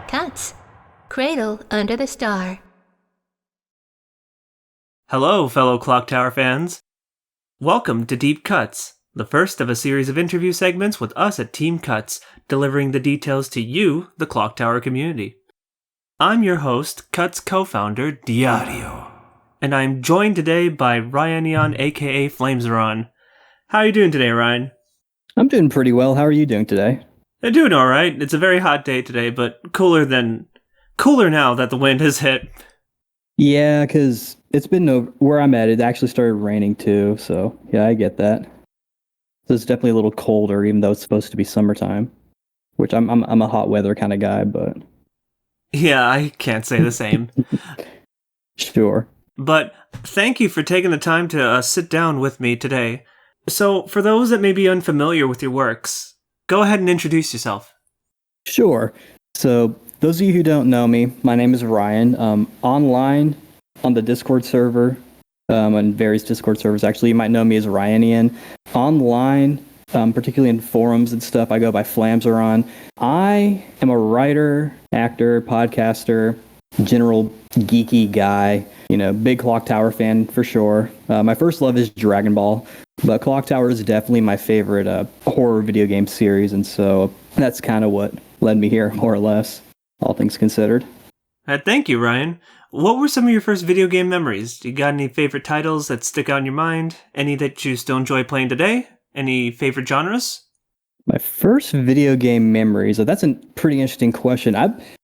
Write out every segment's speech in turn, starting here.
Cuts. Cradle under the star. Hello, fellow Clock Tower fans. Welcome to Deep Cuts, the first of a series of interview segments with us at Team C.U.T.S, delivering the details to you, the Clock Tower community. I'm your host, C.U.T.S co-founder, Diario, and I'm joined today by Ryanion, aka Flamzeron. How are you doing today, Ryan? I'm doing pretty well. How are you doing today? I'm doing alright. It's a very hot day today, but cooler now that the wind has hit. Yeah, because it's been where I'm at, it actually started raining too, so yeah, I get that. So it's definitely a little colder, even though it's supposed to be summertime, which I'm a hot weather kind of guy, but... Yeah, I can't say the same. Sure. But thank you for taking the time to sit down with me today. So, for those that may be unfamiliar with your works, go ahead and introduce yourself. Sure. So, those of you who don't know me, my name is Ryan. Online, on the Discord server, on various Discord servers, actually, you might know me as Ryanion. Online, particularly in forums and stuff, I go by Flamzeron. I am a writer, actor, podcaster, general geeky guy, big Clock Tower fan for sure. My first love is Dragon Ball, but Clock Tower is definitely my favorite horror video game series, and so that's kind of what led me here, more or less, all things considered. Thank you, Ryan. What were some of your first video game memories? You got any favorite titles that stick out in your mind? Any that you still enjoy playing today? Any favorite genres? My first video game memories, that's a pretty interesting question.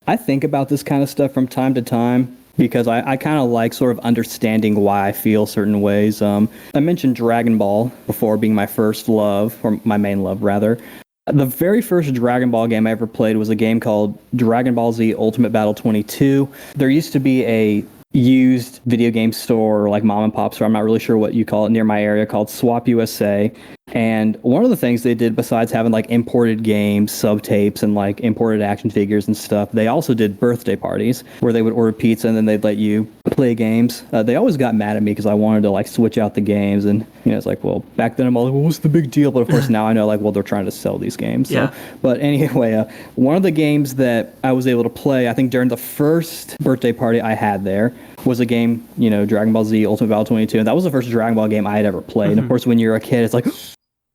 I think about this kind of stuff from time to time because I kind of like sort of understanding why I feel certain ways. I mentioned Dragon Ball before being my first love, or my main love, rather. The very first Dragon Ball game I ever played was a game called Dragon Ball Z Ultimate Battle 22. There used to be a used video game store, or like mom and pop store, I'm not really sure what you call it, near my area, called Swap USA. And one of the things they did, besides having like imported games, sub-tapes, and like imported action figures and stuff, they also did birthday parties where they would order pizza and then they'd let you play games. They always got mad at me because I wanted to like switch out the games, and it's like, well, back then I'm all like, well, what's the big deal? But of course now I know, like, well, they're trying to sell these games. So. Yeah. But anyway, one of the games that I was able to play, I think during the first birthday party I had there, was a game, Dragon Ball Z Ultimate Battle 22, and that was the first Dragon Ball game I had ever played. And of course, when you're a kid, it's like,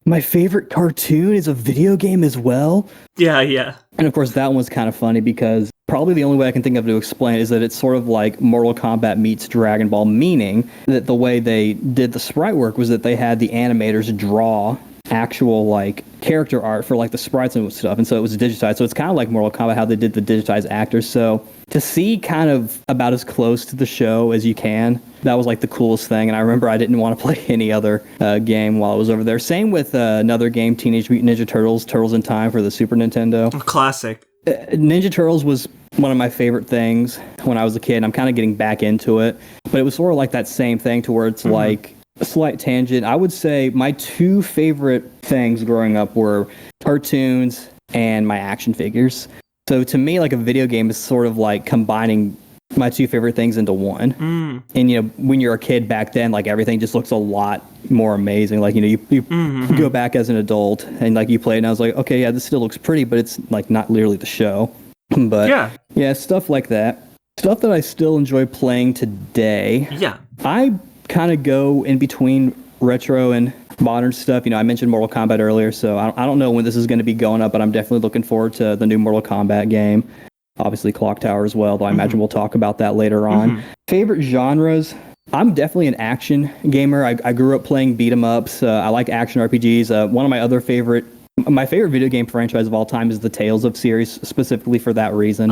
my favorite cartoon is a video game as well? Yeah. And of course, that one was kind of funny because probably the only way I can think of to explain it is that it's sort of like Mortal Kombat meets Dragon Ball, meaning that the way they did the sprite work was that they had the animators draw actual like character art for like the sprites and stuff, and so it was digitized. So it's kind of like Mortal Kombat, how they did the digitized actors. So to see kind of about as close to the show as you can, that was like the coolest thing. And I remember I didn't want to play any other game while I was over there. Same with another game, Teenage Mutant Ninja Turtles, Turtles in Time for the Super Nintendo. Classic. Ninja Turtles was one of my favorite things when I was a kid, and I'm kind of getting back into it. But it was sort of like that same thing to where it's like a slight tangent. I would say my two favorite things growing up were cartoons and my action figures. So to me, like a video game is sort of like combining my two favorite things into one. And when you're a kid back then, like everything just looks a lot more amazing. Like you go back as an adult and like you play it, and I was like, okay, yeah, this still looks pretty, but it's like not literally the show. But yeah, stuff like that. Stuff that I still enjoy playing today. Yeah. I kind of go in between retro and modern stuff. I mentioned Mortal Kombat earlier, so I don't know when this is going to be going up, but I'm definitely looking forward to the new Mortal Kombat game. Obviously Clock Tower as well, though I imagine we'll talk about that later on. Favorite genres? I'm definitely an action gamer. I grew up playing beat 'em ups. I like action RPGs. One of my favorite video game franchise of all time is the Tales of series, specifically for that reason.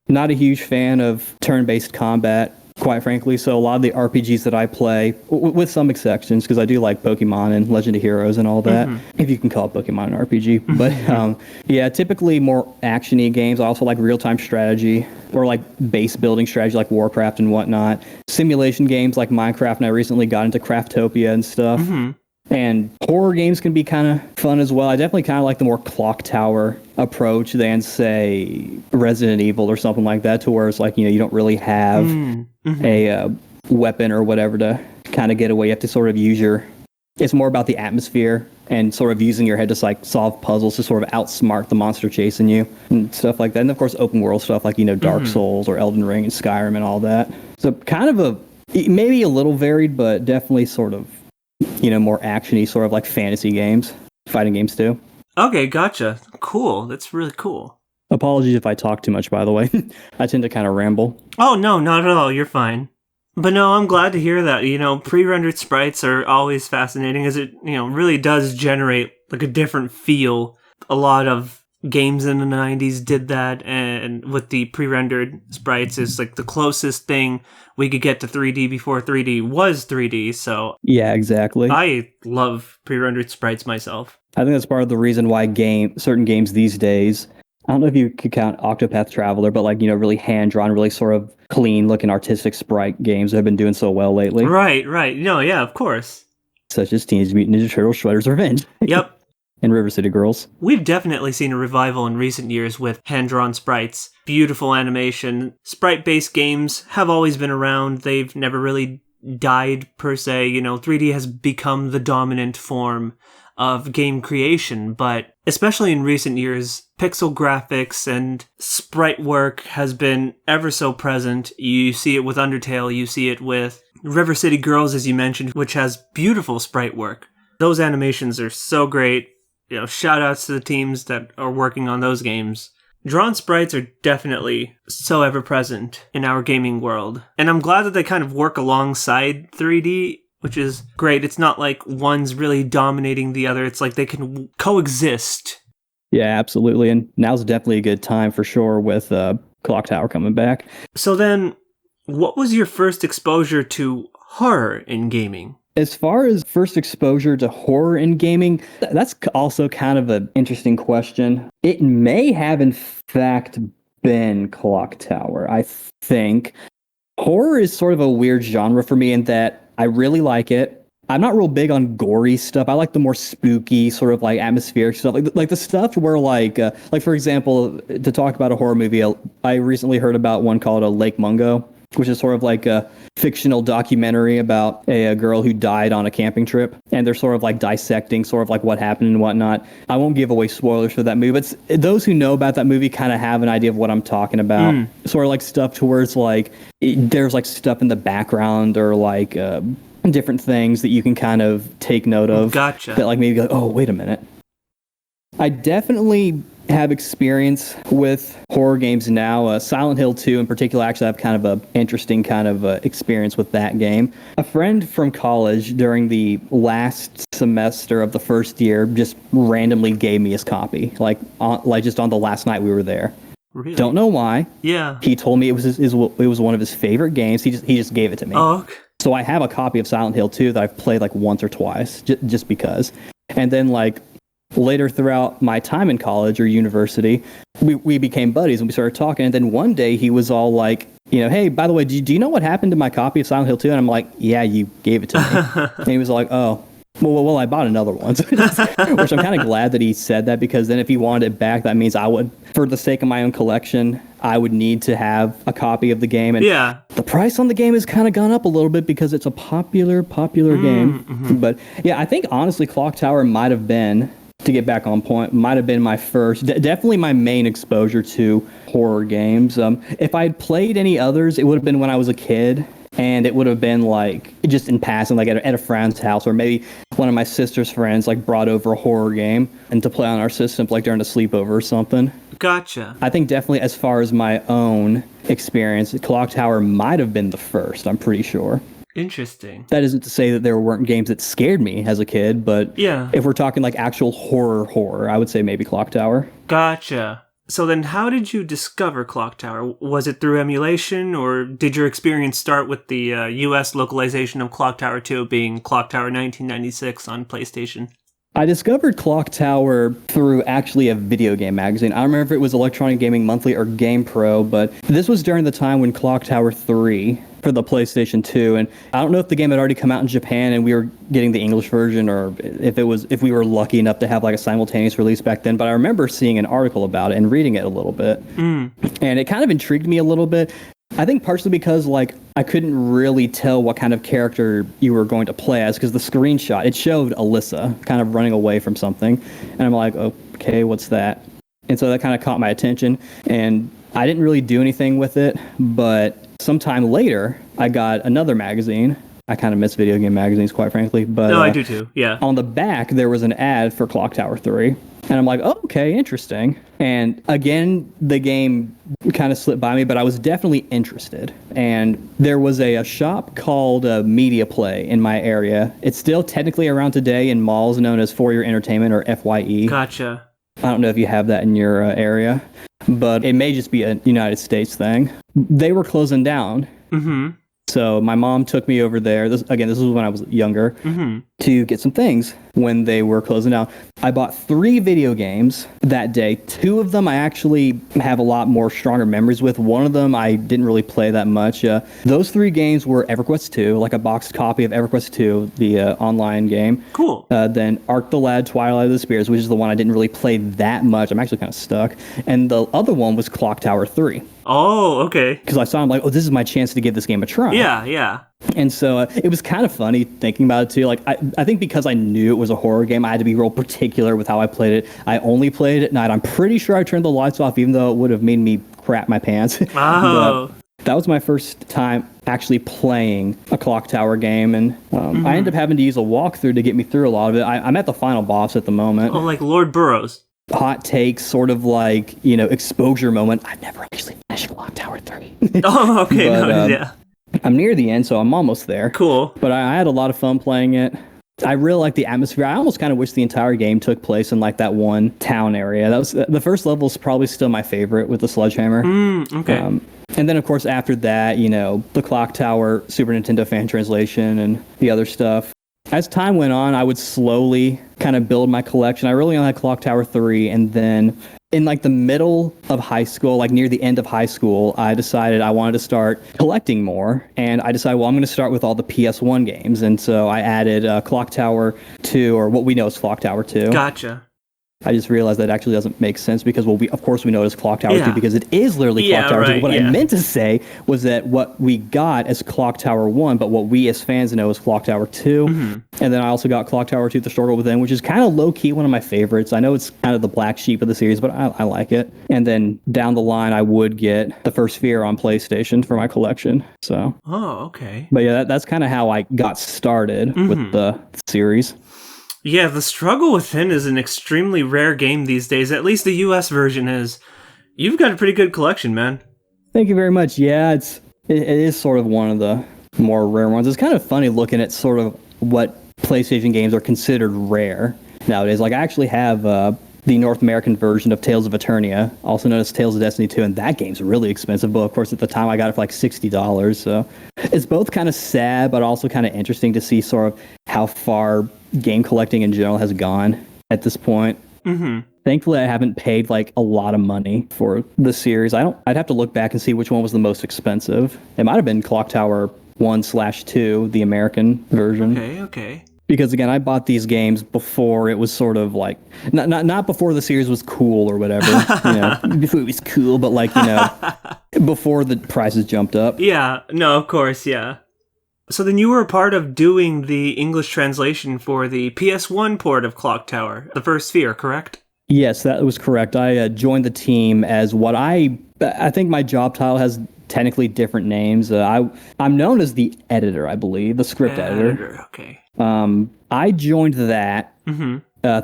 Not a huge fan of turn-based combat, quite frankly, so a lot of the RPGs that I play, with some exceptions, because I do like Pokemon and Legend of Heroes and all that, if you can call it Pokemon an RPG. But yeah, typically more action-y games. I also like real-time strategy, or like base-building strategy like Warcraft and whatnot. Simulation games like Minecraft, and I recently got into Craftopia and stuff. And horror games can be kind of fun as well. I definitely kind of like the more Clock Tower approach than, say, Resident Evil or something like that, to where it's like, you don't really have a weapon or whatever to kind of get away. You have to sort of use your It's more about the atmosphere and sort of using your head to like solve puzzles to sort of outsmart the monster chasing you and stuff like that. And of course, open world stuff like, Dark Souls or Elden Ring and Skyrim and all that. So kind of maybe a little varied, but definitely sort of, more actiony, sort of like fantasy games, fighting games too. Okay, gotcha. Cool. That's really cool. Apologies if I talk too much, by the way. I tend to kind of ramble. Oh, no, not at all. You're fine. But no, I'm glad to hear that. Pre-rendered sprites are always fascinating as it, really does generate like a different feel. A lot of games in the 90s did that, and with the pre-rendered sprites is like the closest thing we could get to 3D before 3D was 3D, so... Yeah, exactly. I love pre-rendered sprites myself. I think that's part of the reason why certain games these days... I don't know if you could count Octopath Traveler, but really hand-drawn, really sort of clean-looking artistic sprite games that have been doing so well lately. Right. No, yeah, of course. Such as Teenage Mutant Ninja Turtles Shredder's Revenge. Yep. And River City Girls. We've definitely seen a revival in recent years with hand-drawn sprites. Beautiful animation. Sprite-based games have always been around. They've never really died, per se. 3D has become the dominant form of game creation, but especially in recent years, pixel graphics and sprite work has been ever so present. You see it with Undertale, you see it with River City Girls, as you mentioned, which has beautiful sprite work. Those animations are so great. Shout outs to the teams that are working on those games. Drawn sprites are definitely so ever present in our gaming world. And I'm glad that they kind of work alongside 3D, which is great. It's not like one's really dominating the other. It's like they can coexist. Yeah, absolutely. And now's definitely a good time for sure with Clock Tower coming back. So then, what was your first exposure to horror in gaming? As far as first exposure to horror in gaming, that's also kind of an interesting question. It may have, in fact, been Clock Tower, I think. Horror is sort of a weird genre for me in that I really like it. I'm not real big on gory stuff. I like the more spooky, sort of like atmospheric stuff, like the stuff where like for example, to talk about a horror movie, I recently heard about one called Lake Mungo, which is sort of like a fictional documentary about a girl who died on a camping trip, and they're sort of like dissecting sort of like what happened and whatnot. I won't give away spoilers for that movie, but those who know about that movie kind of have an idea of what I'm talking about. Sort of like stuff to where it's like there's like stuff in the background or like different things that you can kind of take note of. Gotcha. That like maybe go, oh, wait a minute. I definitely have experience with horror games now. Silent Hill 2 in particular, actually I have kind of an interesting kind of experience with that game. A friend from college during the last semester of the first year just randomly gave me his copy, like just on the last night we were there. Really? Don't know why. Yeah. He told me it was one of his favorite games. He just gave it to me. Oh, okay. So I have a copy of Silent Hill 2 that I've played like once or twice, just because. And then like later throughout my time in college or university, we became buddies and we started talking. And then one day he was all like, hey, by the way, do you know what happened to my copy of Silent Hill 2? And I'm like, yeah, you gave it to me. And he was like, oh, well, I bought another one. Which I'm kind of glad that he said that, because then if he wanted it back, that means I would, for the sake of my own collection, I would need to have a copy of the game. And yeah. The price on the game has kind of gone up a little bit because it's a popular game. Mm-hmm. But yeah, I think honestly Clock Tower might have been, to get back on point, might have been my first, definitely my main exposure to horror games. If I had played any others, it would have been when I was a kid. And it would have been like just in passing, like at a friend's house, or maybe one of my sister's friends like brought over a horror game and to play on our system, like during a sleepover or something. Gotcha. I think definitely as far as my own experience, Clock Tower might have been the first, I'm pretty sure. Interesting. That isn't to say that there weren't games that scared me as a kid, but yeah, if we're talking like actual horror, I would say maybe Clock Tower. Gotcha. So then how did you discover Clock Tower? Was it through emulation, or did your experience start with the US localization of Clock Tower 2 being Clock Tower 1996 on PlayStation? I discovered Clock Tower through actually a video game magazine. I don't remember if it was Electronic Gaming Monthly or Game Pro, but this was during the time when Clock Tower 3 for the PlayStation 2, and I don't know if the game had already come out in Japan and we were getting the English version, or if we were lucky enough to have like a simultaneous release back then, but I remember seeing an article about it and reading it a little bit. And it kind of intrigued me a little bit. I think partially because like I couldn't really tell what kind of character you were going to play as because the screenshot, it showed Alyssa kind of running away from something. And I'm like, okay, what's that? And so that kind of caught my attention. And I didn't really do anything with it. But sometime later, I got another magazine. I kind of miss video game magazines, quite frankly. But no, I do too. Yeah. On the back, there was an ad for Clock Tower 3. And I'm like, oh, okay, interesting. And again, the game kind of slipped by me, but I was definitely interested. And there was a shop called Media Play in my area. It's still technically around today in malls known as For Your Entertainment or FYE. Gotcha. I don't know if you have that in your area, but it may just be a United States thing. They were closing down. Mm-hmm. So my mom took me over there. This was when I was younger, to get some things when they were closing down. I bought 3 video games that day. 2 of them I actually have a lot more stronger memories with. One of them I didn't really play that much. Those 3 games were EverQuest 2, like a boxed copy of EverQuest 2, the online game. Cool. Then Ark the Lad, Twilight of the Spirits, which is the one I didn't really play that much. I'm actually kind of stuck. And the other one was Clock Tower 3. Oh, okay. Because I saw him like, this is my chance to give this game a try. Yeah. And so it was kind of funny thinking about it too. Like I think because I knew it was a horror game, I had to be real particular with how I played it. I only played it at night. I'm pretty sure I turned the lights off, even though it would have made me crap my pants. Oh. That was my first time actually playing a Clock Tower game, and I ended up having to use a walkthrough to get me through a lot of it. I'm at the final boss at the moment. Oh, like Lord Burroughs. Hot take, sort of like, exposure moment. I've never actually finished Clock Tower 3. Oh, okay. But, yeah. I'm near the end, so I'm almost there. Cool. But I had a lot of fun playing it. I really like the atmosphere. I almost kind of wish the entire game took place in like that one town area. That was the first level is probably still my favorite with the sledgehammer. Okay. And then of course after that, the Clock Tower Super Nintendo fan translation and the other stuff. As time went on, I would slowly kind of build my collection. I really only had Clock Tower 3, and then in like the middle of high school, like near the end of high school, I decided I wanted to start collecting more, and I decided, I'm going to start with all the PS1 games, and so I added Clock Tower 2, or what we know as Clock Tower 2. Gotcha. I just realized that actually doesn't make sense because, of course we know it as Clock Tower 2 because it is literally Clock Tower 2. What I meant to say was that what we got as Clock Tower 1, but what we as fans know as Clock Tower 2. And then I also got Clock Tower 2, The Struggle Within, which is kind of low-key one of my favorites. I know it's kind of the black sheep of the series, but I like it. And then down the line, I would get the first Sphere on PlayStation for my collection. So. Oh, okay. But yeah, that's kind of how I got started with the series. Yeah, The Struggle Within is an extremely rare game these days. At least the US version is. You've got a pretty good collection, man. Thank you very much. Yeah, it is sort of one of the more rare ones. It's kind of funny looking at sort of what PlayStation games are considered rare nowadays. Like, I actually have the North American version of Tales of Eternia, also known as Tales of Destiny 2, and that game's really expensive. But of course, at the time, I got it for like $60. So it's both kind of sad, but also kind of interesting to see sort of how far game collecting in general has gone at this point. Thankfully, I haven't paid like a lot of money for the series. I'd have to look back and see which one was the most expensive. It might have been Clock Tower 1/2, the American version. Okay. Because again, I bought these games before it was sort of like not before the series was cool or whatever. Before it was cool, but like before the prices jumped up. Yeah. No, of course. Yeah. So then you were a part of doing the English translation for the PS1 port of Clock Tower, the first Sphere, correct? Yes, that was correct. I joined the team as what I think my job title has technically different names. I'm known as the editor, I believe, the script editor. Okay. I joined that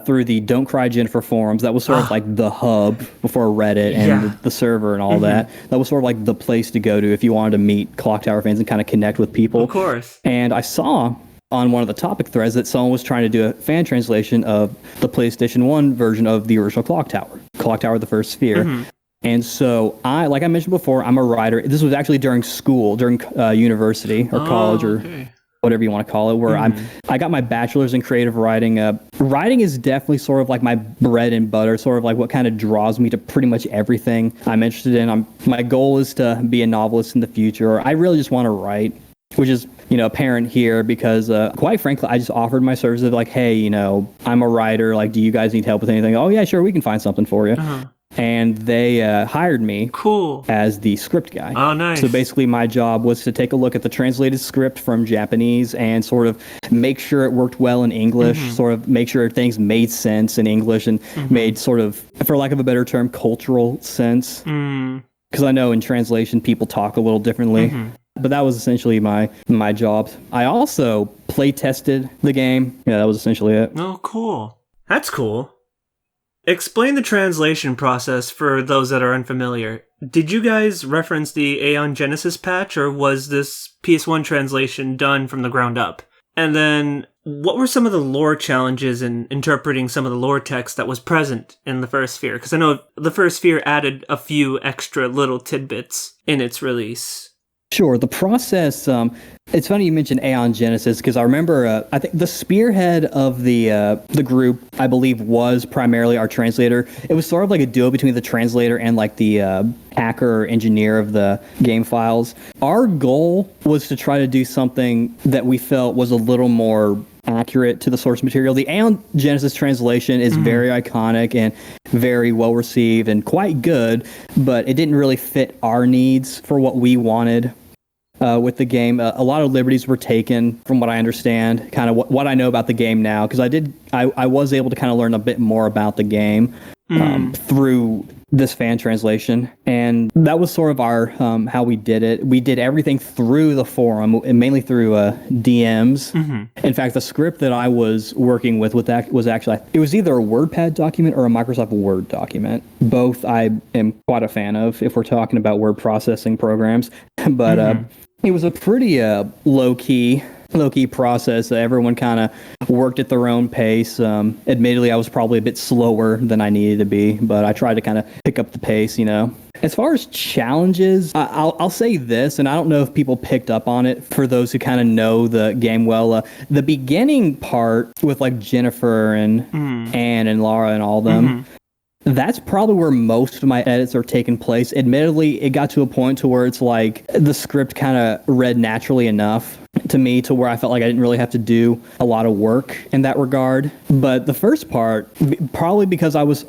through the Don't Cry Jennifer forums. That was sort of like the hub before Reddit and the server and all that. That was sort of like the place to go to if you wanted to meet Clock Tower fans and kind of connect with people. Of course. And I saw on one of the topic threads that someone was trying to do a fan translation of the PlayStation 1 version of the original Clock Tower, the first Sphere. And so like I mentioned before, I'm a writer. This was actually during school, during university or college or whatever you want to call it, where I got my bachelor's in creative writing. Writing is definitely sort of like my bread and butter, sort of like what kind of draws me to pretty much everything I'm interested in. My goal is to be a novelist in the future. I really just want to write, which is, apparent here because, quite frankly, I just offered my services like, hey, I'm a writer. Like, do you guys need help with anything? Oh, yeah, sure, we can find something for you. and they hired me Cool. as the script guy. Oh, nice. So basically my job was to take a look at the translated script from Japanese and sort of make sure it worked well in English, sort of make sure things made sense in English and made sort of, for lack of a better term, cultural sense. Because I know in translation people talk a little differently. But that was essentially my job. I also play tested the game. Yeah, that was essentially it. Oh, cool. That's cool. Explain the translation process for those that are unfamiliar. Did you guys reference the Aeon Genesis patch, or was this PS1 translation done from the ground up? And then, what were some of the lore challenges in interpreting some of the lore text that was present in the first Sphere? Because I know the first Sphere added a few extra little tidbits in its release. Sure. The process, it's funny you mentioned Aeon Genesis, because I remember, I think the spearhead of the group, I believe, was primarily our translator. It was sort of like a duo between the translator and like the hacker or engineer of the game files. Our goal was to try to do something that we felt was a little more accurate to the source material. The Aeon Genesis translation is very iconic and very well received and quite good, but it didn't really fit our needs for what we wanted with the game. A lot of liberties were taken, from what I understand, kind of what I know about the game now, because I was able to kind of learn a bit more about the game through this fan translation, and that was sort of our how we did it. We did everything through the forum, and mainly through DMs. In fact, the script that I was working with that was actually, it was either a WordPad document or a Microsoft Word document. Both I am quite a fan of if we're talking about word processing programs, but it was a pretty low-key process. Everyone kind of worked at their own pace. Admittedly, I was probably a bit slower than I needed to be, but I tried to kind of pick up the pace, you know. As far as challenges, I'll say this, and I don't know if people picked up on it for those who kind of know the game well. The beginning part with like Jennifer and Anne and Laura and all them, that's probably where most of my edits are taking place. Admittedly, it got to a point to where it's like the script kind of read naturally enough to me to where I felt like I didn't really have to do a lot of work in that regard. But the first part, probably because I was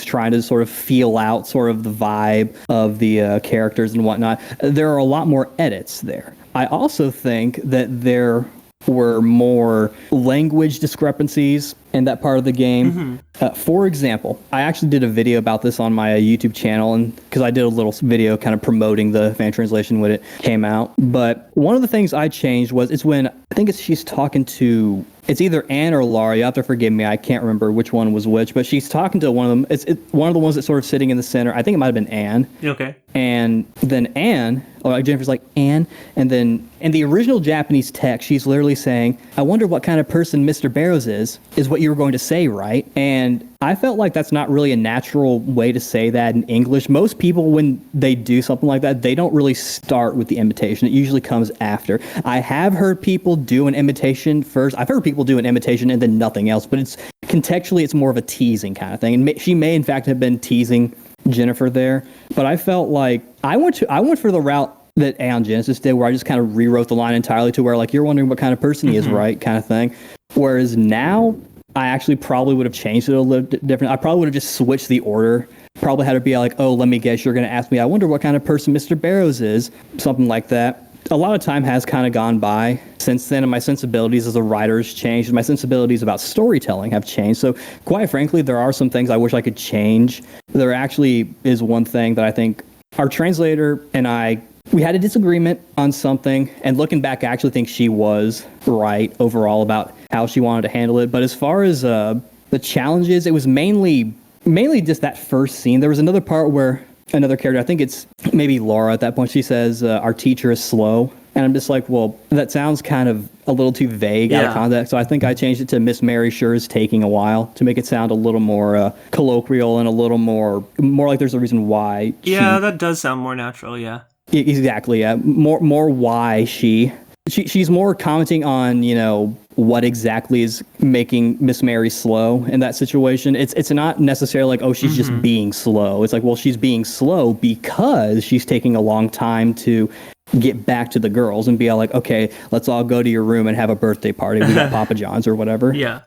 trying to sort of feel out sort of the vibe of the characters and whatnot. There are a lot more edits there. I also think that there were more language discrepancies in that part of the game. For example, I actually did a video about this on my YouTube channel, and because I did a little video kind of promoting the fan translation when it came out. But one of the things I changed was, it's when I think she's talking to, it's either Anne or Laura. You have to forgive me, I can't remember which one was which, but she's talking to one of them. It's one of the ones that's sort of sitting in the center. I think it might have been Anne. Okay. And then Anne, or Jennifer's like, Anne, and then in the original Japanese text, she's literally saying, I wonder what kind of person Mr. Barrows is what you were going to say, right? And I felt like that's not really a natural way to say that in English. Most people, when they do something like that, they don't really start with the imitation. It usually comes after. I have heard people do an imitation first. I've heard people do an imitation and then nothing else, but it's contextually, it's more of a teasing kind of thing. And she may, in fact, have been teasing Jennifer there. But I felt like I went for the route that Aeon Genesis did, where I just kind of rewrote the line entirely to where, like, you're wondering what kind of person he is, right? Kind of thing. Whereas now, I actually probably would have changed it a little different. I probably would have just switched the order. Probably had to be like, oh, let me guess, you're going to ask me, I wonder what kind of person Mr. Barrows is. Something like that. A lot of time has kind of gone by since then, and my sensibilities as a writer has changed. My sensibilities about storytelling have changed. So quite frankly, there are some things I wish I could change. There actually is one thing that I think our translator and we had a disagreement on something, and looking back, I actually think she was right overall about how she wanted to handle it. But as far as the challenges, it was mainly just that first scene. There was another part where another character, I think it's maybe Laura at that point, she says, our teacher is slow. And I'm just like, well, that sounds kind of a little too vague out of context. So I think I changed it to Miss Mary sure is taking a while to make it sound a little more colloquial and a little more like there's a reason why. Yeah, that does sound more natural, yeah. Exactly, yeah. More why she's more commenting on, you know, what exactly is making Miss Mary slow in that situation. It's not necessarily like, oh, she's just being slow. It's like, well, she's being slow because she's taking a long time to get back to the girls and be all like, okay, let's all go to your room and have a birthday party. We got Papa John's or whatever. Yeah.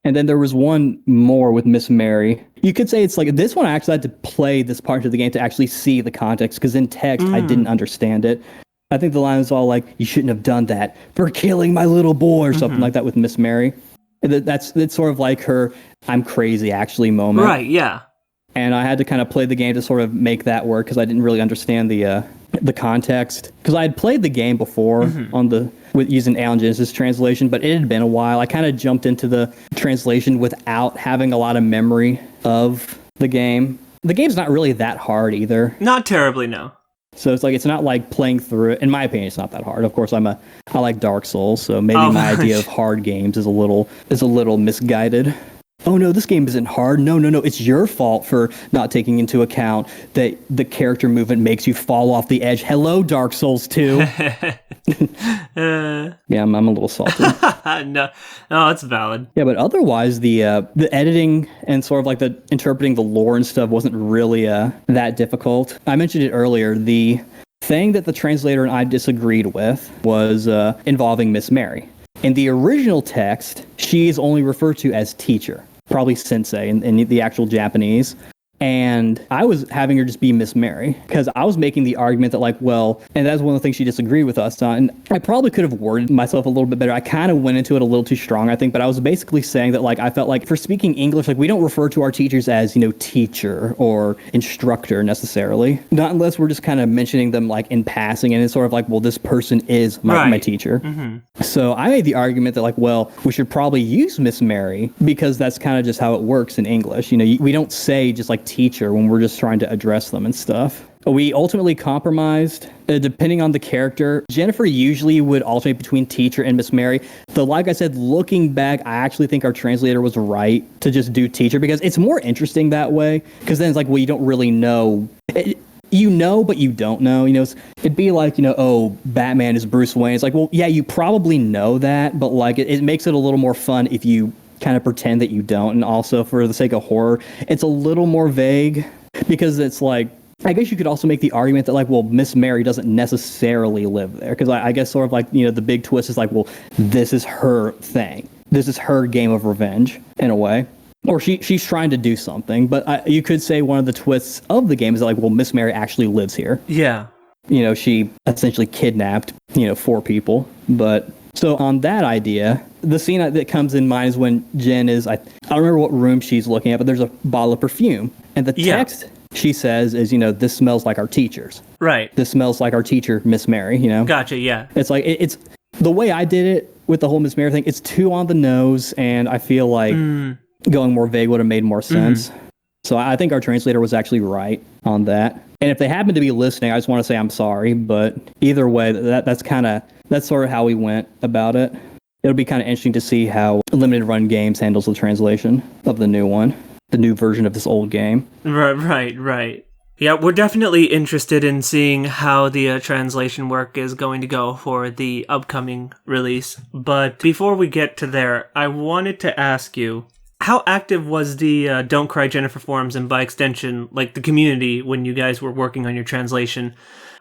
And then there was one more with Miss Mary. You could say it's like this one I actually had to play this part of the game to actually see the context, because in text I didn't understand it. I think the line was all like, "You shouldn't have done that for killing my little boy," or something like that with Miss Mary. It's sort of like her "I'm crazy" actually moment. Right, yeah. And I had to kind of play the game to sort of make that work, because I didn't really understand the context. Because I had played the game before with using Alan Genesis translation, but it had been a while. I kind of jumped into the translation without having a lot of memory of the game. The game's not really that hard either. Not terribly, no. So it's not like playing through it. In my opinion, it's not that hard. Of course, I like Dark Souls, so maybe my idea of hard games is a little misguided. Oh no, this game isn't hard. No, it's your fault for not taking into account that the character movement makes you fall off the edge. Hello, Dark Souls 2. Yeah, I'm a little salty. No, it's valid. Yeah, but otherwise, the editing and sort of like the interpreting the lore and stuff wasn't really that difficult. I mentioned it earlier. The thing that the translator and I disagreed with was involving Miss Mary. In the original text, she is only referred to as teacher, probably sensei in the actual Japanese. And I was having her just be Miss Mary, because I was making the argument that, like, well, and that's one of the things she disagreed with us on. And I probably could have worded myself a little bit better. I kind of went into it a little too strong, I think, but I was basically saying that, like, I felt like for speaking English, like, we don't refer to our teachers as, teacher or instructor necessarily. Not unless we're just kind of mentioning them, like, in passing, and it's sort of like, well, this person is my teacher. So I made the argument that, like, well, we should probably use Miss Mary, because that's kind of just how it works in English. We don't say just, like, teacher when we're just trying to address them and stuff. We ultimately compromised, depending on the character. Jennifer usually would alternate between teacher and Miss Mary. Though, like I said, looking back, I actually think our translator was right to just do teacher, because it's more interesting that way. Because then it's like, well, you don't really know. You know, but you don't know. It'd be like, oh, Batman is Bruce Wayne. It's like, well, yeah, you probably know that, but like it makes it a little more fun if you kind of pretend that you don't. And also, for the sake of horror, it's a little more vague, because it's like, I guess you could also make the argument that, like, well, Miss Mary doesn't necessarily live there, because I guess sort of like, the big twist is like, well, this is her thing. This is her game of revenge, in a way. Or she's trying to do something. But you could say one of the twists of the game is that, like, well, Miss Mary actually lives here. Yeah. She essentially kidnapped, 4 people. But so on that idea, the scene that comes in mind is when Jen is, I don't remember what room she's looking at, but there's a bottle of perfume. And the text she says is, this smells like our teachers. Right. This smells like our teacher, Miss Mary, Gotcha, yeah. It's like, it's the way I did it with the whole Miss Mary thing, it's too on the nose, and I feel like going more vague would have made more sense. So I think our translator was actually right on that. And if they happen to be listening, I just want to say I'm sorry, but either way, that's sort of how we went about it. It'll be kind of interesting to see how Limited Run Games handles the translation of the new one, the new version of this old game. Right. Yeah, we're definitely interested in seeing how the translation work is going to go for the upcoming release. But before we get to there, I wanted to ask you, how active was the Don't Cry Jennifer forums, and by extension, like the community, when you guys were working on your translation?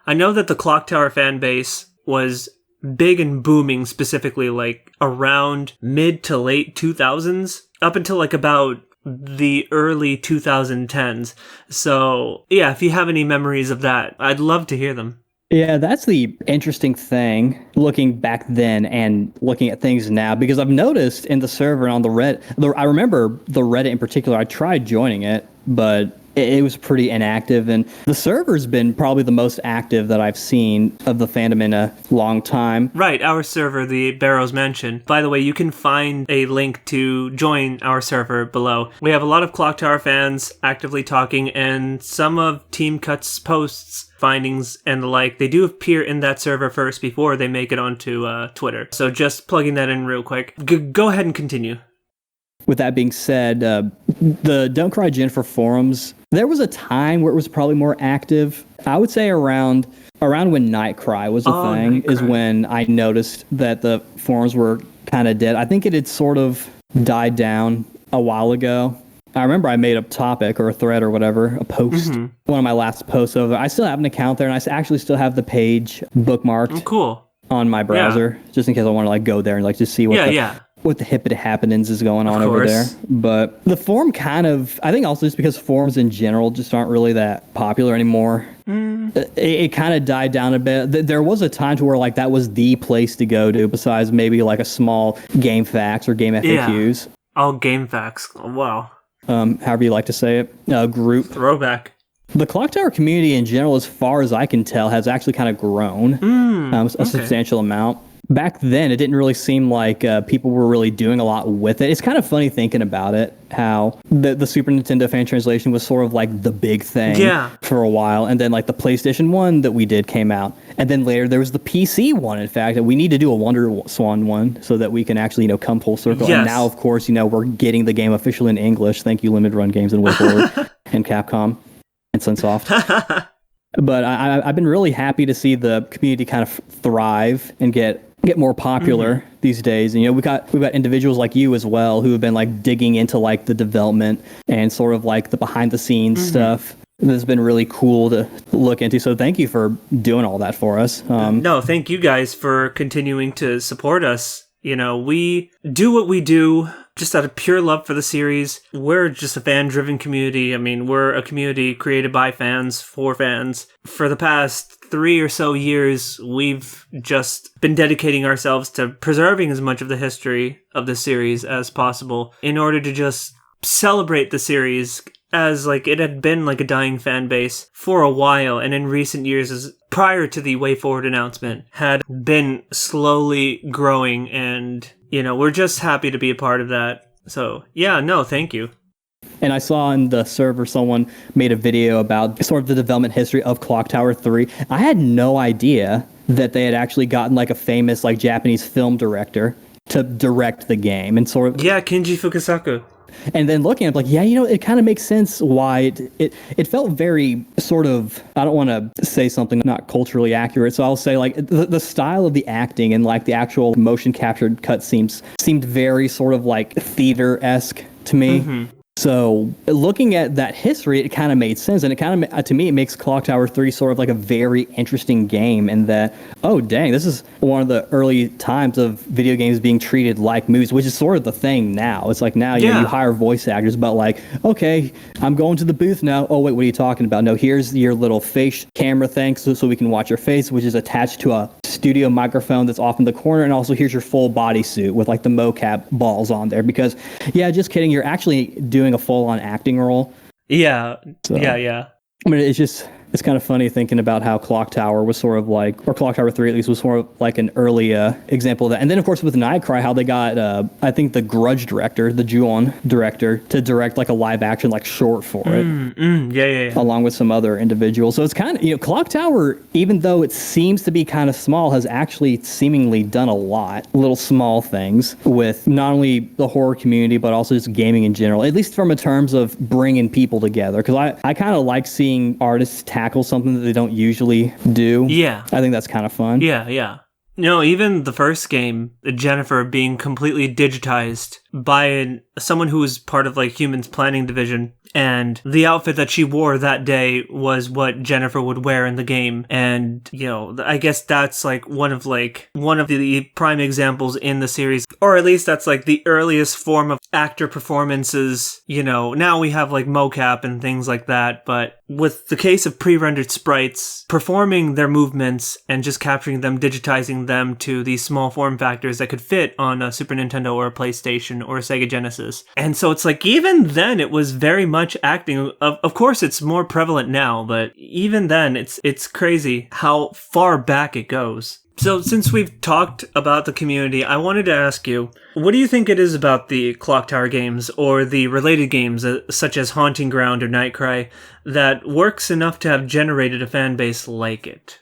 I know that the Clock Tower fan base was big and booming, specifically like around mid to late 2000s, up until like about the early 2010s. So yeah, if you have any memories of that, I'd love to hear them. Yeah, that's the interesting thing, looking back then and looking at things now, because I've noticed in the server and on the Reddit, I remember the Reddit in particular, I tried joining it, but it was pretty inactive, and the server's been probably the most active that I've seen of the fandom in a long time. Right, our server, the Barrows Mansion. By the way, you can find a link to join our server below. We have a lot of Clock Tower fans actively talking, and some of Team C.U.T.'s posts, findings, and the like, they do appear in that server first before they make it onto Twitter. So just plugging that in real quick. Go ahead and continue. With that being said, the Don't Cry Jennifer forums, there was a time where it was probably more active. I would say around when Nightcry was a thing, Nightcry is when I noticed that the forums were kind of dead. I think it had sort of died down a while ago. I remember I made a topic or a thread or whatever, a post, one of my last posts over. I still have an account there, and I actually still have the page bookmarked. Cool. On my browser, just in case I want to like go there and like just see what what the hippity happenings is going on over there. course. But the forum kind of, I think also just because forums in general just aren't really that popular anymore. It kind of died down a bit. There was a time to where like that was the place to go to, besides maybe like a small game facts or game FAQs. All game facts. Wow. However you like to say it. Group. Throwback. The Clock Tower community in general, as far as I can tell, has actually kind of grown a substantial amount. Back then, it didn't really seem like people were really doing a lot with it. It's kind of funny thinking about it, how the Super Nintendo fan translation was sort of like the big thing for a while. And then like the PlayStation 1 that we did came out. And then later there was the PC one, in fact. And we need to do a Wonder Swan one so that we can actually, come full circle. Yes. And now, of course, we're getting the game officially in English. Thank you, Limited Run Games and WayForward and Capcom and Sunsoft. But I've been really happy to see the community kind of thrive and get more popular these days. And we've got individuals like you as well who have been like digging into like the development and sort of like the behind the scenes stuff. That's been really cool to look into. So thank you for doing all that for us. No, thank you guys for continuing to support us. We do what we do just out of pure love for the series. We're just a fan-driven community. I mean, we're a community created by fans for fans. For the past 3 or so years, we've just been dedicating ourselves to preserving as much of the history of the series as possible in order to just celebrate the series as like it had been like a dying fan base for a while, and in recent years, as prior to the WayForward announcement, had been slowly growing, and we're just happy to be a part of that. So thank you. And I saw in the server someone made a video about sort of the development history of Clock Tower 3. I had no idea that they had actually gotten like a famous like Japanese film director to direct the game, and sort of Kinji Fukasaku. And then looking at it, like, it kind of makes sense why it felt very sort of, I don't want to say something not culturally accurate, so I'll say like the style of the acting and like the actual motion captured cutscenes seemed very sort of like theater-esque to me. So looking at that history, it kind of made sense. And it kind of, to me, it makes Clock Tower 3 sort of like a very interesting game in that, oh, dang, this is one of the early times of video games being treated like movies, which is sort of the thing now. It's like now you hire voice actors, but like, okay, I'm going to the booth now. Oh, wait, what are you talking about? No, here's your little face camera thing so we can watch your face, which is attached to a studio microphone that's off in the corner. And also here's your full bodysuit with like the mocap balls on there. Because, just kidding, you're actually doing a full-on acting role. Yeah. I mean, it's kind of funny thinking about how Clock Tower was sort of like, or Clock Tower 3 at least, was sort of like an early example of that. And then, of course, with Nightcry, how they got, I think, the Grudge director, the Ju-on director, to direct like a live-action like short for it. Along with some other individuals. So it's kind of, Clock Tower, even though it seems to be kind of small, has actually seemingly done a lot, little small things with not only the horror community, but also just gaming in general, at least from a terms of bringing people together. Because I kind of like seeing artists tackle something that they don't usually do. I think that's kind of fun. Even the first game, Jennifer being completely digitized by someone who was part of like Human's planning division, and the outfit that she wore that day was what Jennifer would wear in the game. And, I guess that's like one of the prime examples in the series, or at least that's like the earliest form of actor performances. Now we have like mocap and things like that, but with the case of pre-rendered sprites, performing their movements and just capturing them, digitizing them to these small form factors that could fit on a Super Nintendo or a PlayStation or a Sega Genesis. And so it's like, even then it was very much acting. Of course it's more prevalent now, but even then it's crazy how far back it goes. So since we've talked about the community, I wanted to ask you, what do you think it is about the Clock Tower games or the related games such as Haunting Ground or Nightcry that works enough to have generated a fan base like it?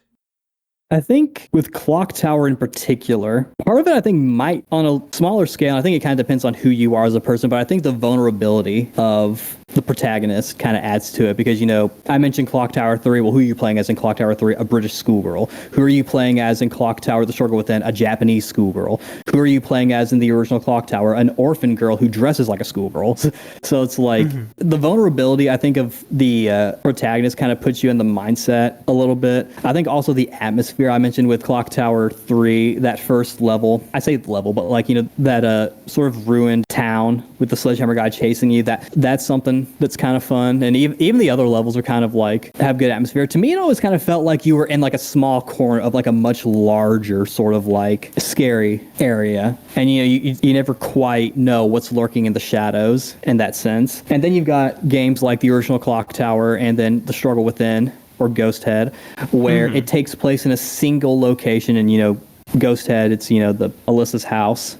I think with Clock Tower in particular, part of it I think might, on a smaller scale, I think it kind of depends on who you are as a person, but I think the vulnerability of the Protagonist kind of adds to it because, I mentioned Clock Tower 3. Well, who are you playing as in Clock Tower 3? A British schoolgirl. Who are you playing as in Clock Tower The Struggle Within? A Japanese schoolgirl. Who are you playing as in the original Clock Tower? An orphan girl who dresses like a schoolgirl. So it's like the vulnerability, I think, of the Protagonist kind of puts you in the mindset a little bit. I think also the atmosphere I mentioned with Clock Tower 3, that first level, I say level, but that sort of ruined town with the sledgehammer guy chasing you, that's something that's kind of fun. And even the other levels are kind of like have good atmosphere. To me, it always kind of felt like you were in like a small corner of like a much larger sort of like scary area. And you never quite know what's lurking in the shadows in that sense. And then you've got games like the original Clock Tower and then The Struggle Within or Ghost Head, where it takes place in a single location. And Ghost Head, it's the Alyssa's house.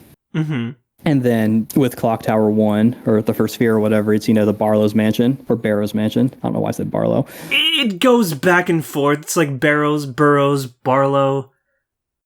And then with Clock Tower 1, or the First Sphere or whatever, it's, the Barlow's mansion, or Barrow's mansion. I don't know why I said Barlow. It goes back and forth. It's like Burrows, Barlow.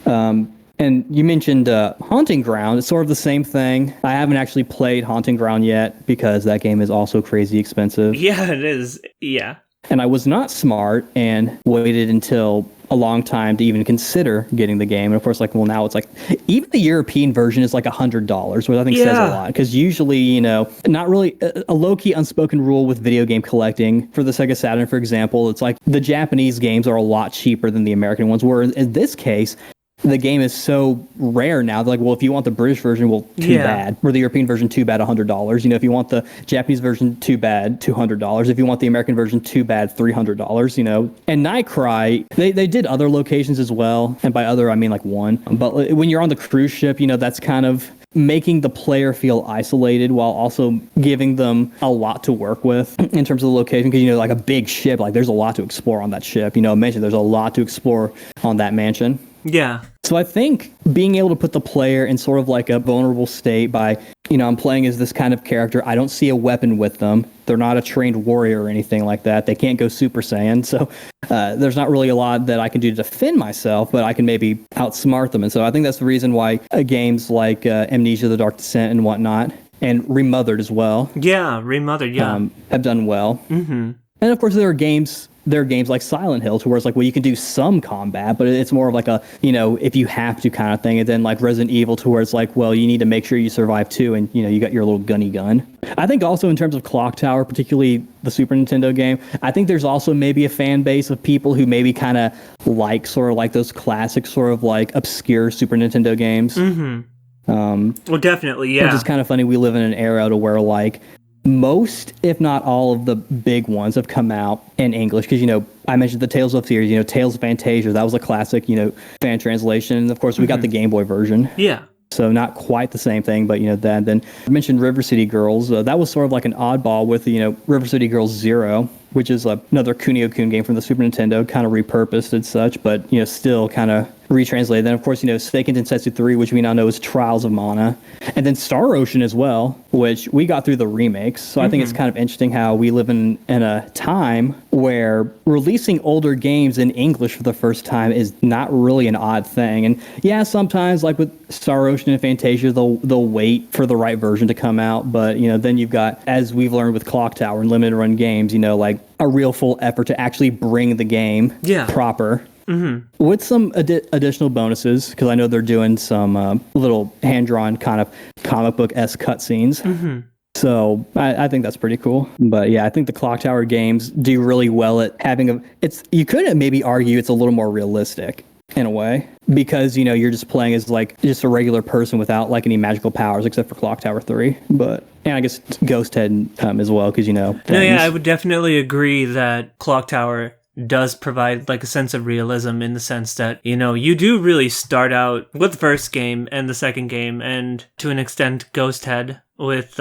And you mentioned Haunting Ground. It's sort of the same thing. I haven't actually played Haunting Ground yet, because that game is also crazy expensive. Yeah, it is. Yeah. And I was not smart and waited until a long time to even consider getting the game. And of course, now it's like, even the European version is like $100, which I think says a lot. Because usually, not really a low-key unspoken rule with video game collecting. For the Sega Saturn, for example, it's like the Japanese games are a lot cheaper than the American ones, where in this case, the game is so rare now. They're like, well, if you want the British version, well, too bad. Or the European version, too bad, $100. If you want the Japanese version, too bad, $200. If you want the American version, too bad, $300. And Nightcry, they did other locations as well. And by other, I mean like one. But when you're on the cruise ship, that's kind of making the player feel isolated while also giving them a lot to work with in terms of the location. Because, like a big ship, like there's a lot to explore on that ship. I mentioned there's a lot to explore on that mansion. Yeah. So I think being able to put the player in sort of like a vulnerable state by, I'm playing as this kind of character. I don't see a weapon with them. They're not a trained warrior or anything like that. They can't go Super Saiyan. So there's not really a lot that I can do to defend myself, but I can maybe outsmart them. And so I think that's the reason why games like Amnesia, The Dark Descent and whatnot, and Remothered as well. Yeah, Remothered, have done well. Mm-hmm. And of course, there are games like Silent Hill, where it's like, well, you can do some combat, but it's more of like a, if you have to kind of thing. And then like Resident Evil, to where it's like, well, you need to make sure you survive too. And, you got your little gunny gun. I think also in terms of Clock Tower, particularly the Super Nintendo game, I think there's also maybe a fan base of people who maybe kind of like sort of like those classic sort of like obscure Super Nintendo games. Well, definitely, yeah. Which is kind of funny. We live in an era to where like most, if not all, of the big ones have come out in English. Because, I mentioned the Tales of series, Tales of Fantasia. That was a classic, fan translation. And of course, we got the Game Boy version. Yeah. So not quite the same thing, but, that. Then I mentioned River City Girls. That was sort of like an oddball with, River City Girls Zero, which is another Kunio-kun game from the Super Nintendo, kind of repurposed and such, but, still kind of retranslated. Then, of course, Seiken Densetsu 3, which we now know is Trials of Mana. And then Star Ocean as well, which we got through the remakes. So I think it's kind of interesting how we live in a time where releasing older games in English for the first time is not really an odd thing. And yeah, sometimes like with Star Ocean and Fantasia, they'll wait for the right version to come out. But, then you've got, as we've learned with Clock Tower and limited run games, like a real full effort to actually bring the game proper. With some additional bonuses, because I know they're doing some little hand-drawn kind of comic book-esque cutscenes. So I think that's pretty cool. But yeah, I think the Clock Tower games do really well at having you could maybe argue it's a little more realistic in a way, because you're just playing as like just a regular person without like any magical powers, except for Clock Tower 3. And I guess Ghost Head as well, because No, yeah, I would definitely agree that Clock Tower does provide like a sense of realism, in the sense that, you do really start out with the first game and the second game, and to an extent Ghost Head, with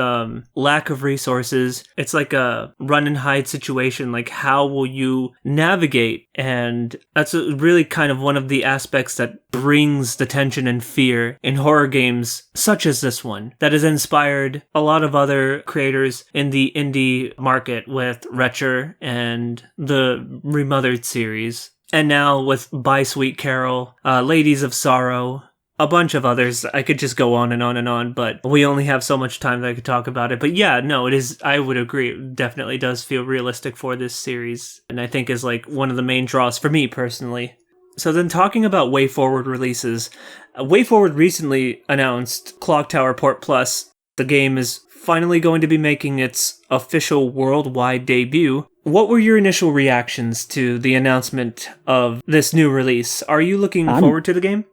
lack of resources. It's like a run and hide situation. Like, how will you navigate? And that's really kind of one of the aspects that brings the tension and fear in horror games such as this one, that has inspired a lot of other creators in the indie market, with Retcher and the Remothered series. And now with By Sweet Carol, Ladies of Sorrow, a bunch of others. I could just go on and on and on, but we only have so much time that I could talk about it. But yeah, no, it is, I would agree, it definitely does feel realistic for this series, and I think is like one of the main draws for me personally. So then talking about WayForward releases, WayForward recently announced Clock Tower Port Plus. The game is finally going to be making its official worldwide debut. What were your initial reactions to the announcement of this new release? Are you looking forward to the game?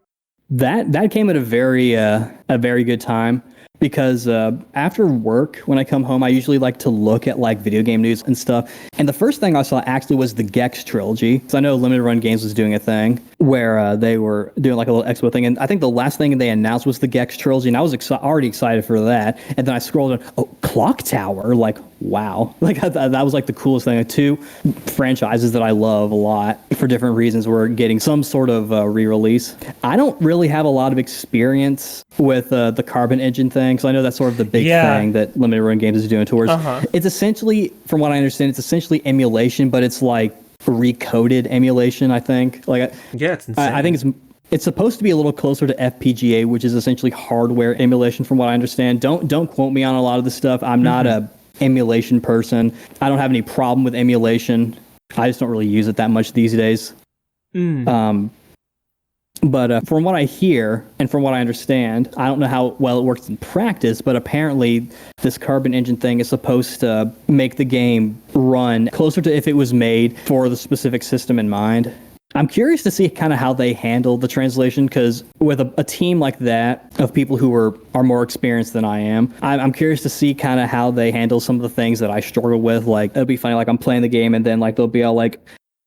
That came at a very good time, because after work, when I come home, I usually like to look at like video game news and stuff. And the first thing I saw actually was the Gex trilogy. So I know Limited Run Games was doing a thing where they were doing like a little expo thing. And I think the last thing they announced was the Gex trilogy. And I was already excited for that. And then I scrolled and, oh, Clock Tower. Like, wow. Like that was like the coolest thing. Like, two franchises that I love a lot for different reasons were getting some sort of re-release. I don't really have a lot of experience with the Carbon Engine thing. So I know that's sort of the big thing that Limited Run Games is doing towards. It's essentially, from what I understand, it's essentially emulation, but it's like recoded emulation, I think. Like, yeah, it's insane. I think it's supposed to be a little closer to FPGA, which is essentially hardware emulation, from what I understand. Don't quote me on a lot of this stuff. I'm not a emulation person. I don't have any problem with emulation. I just don't really use it that much these days. But from what I hear and from what I understand, I don't know how well it works in practice, but apparently this Carbon Engine thing is supposed to make the game run closer to if it was made for the specific system in mind. I'm curious to see kind of how they handle the translation, because with a team like that of people who are more experienced than I am, I'm curious to see kind of how they handle some of the things that I struggle with. Like, it'll be funny, like I'm playing the game and then like they'll be all like,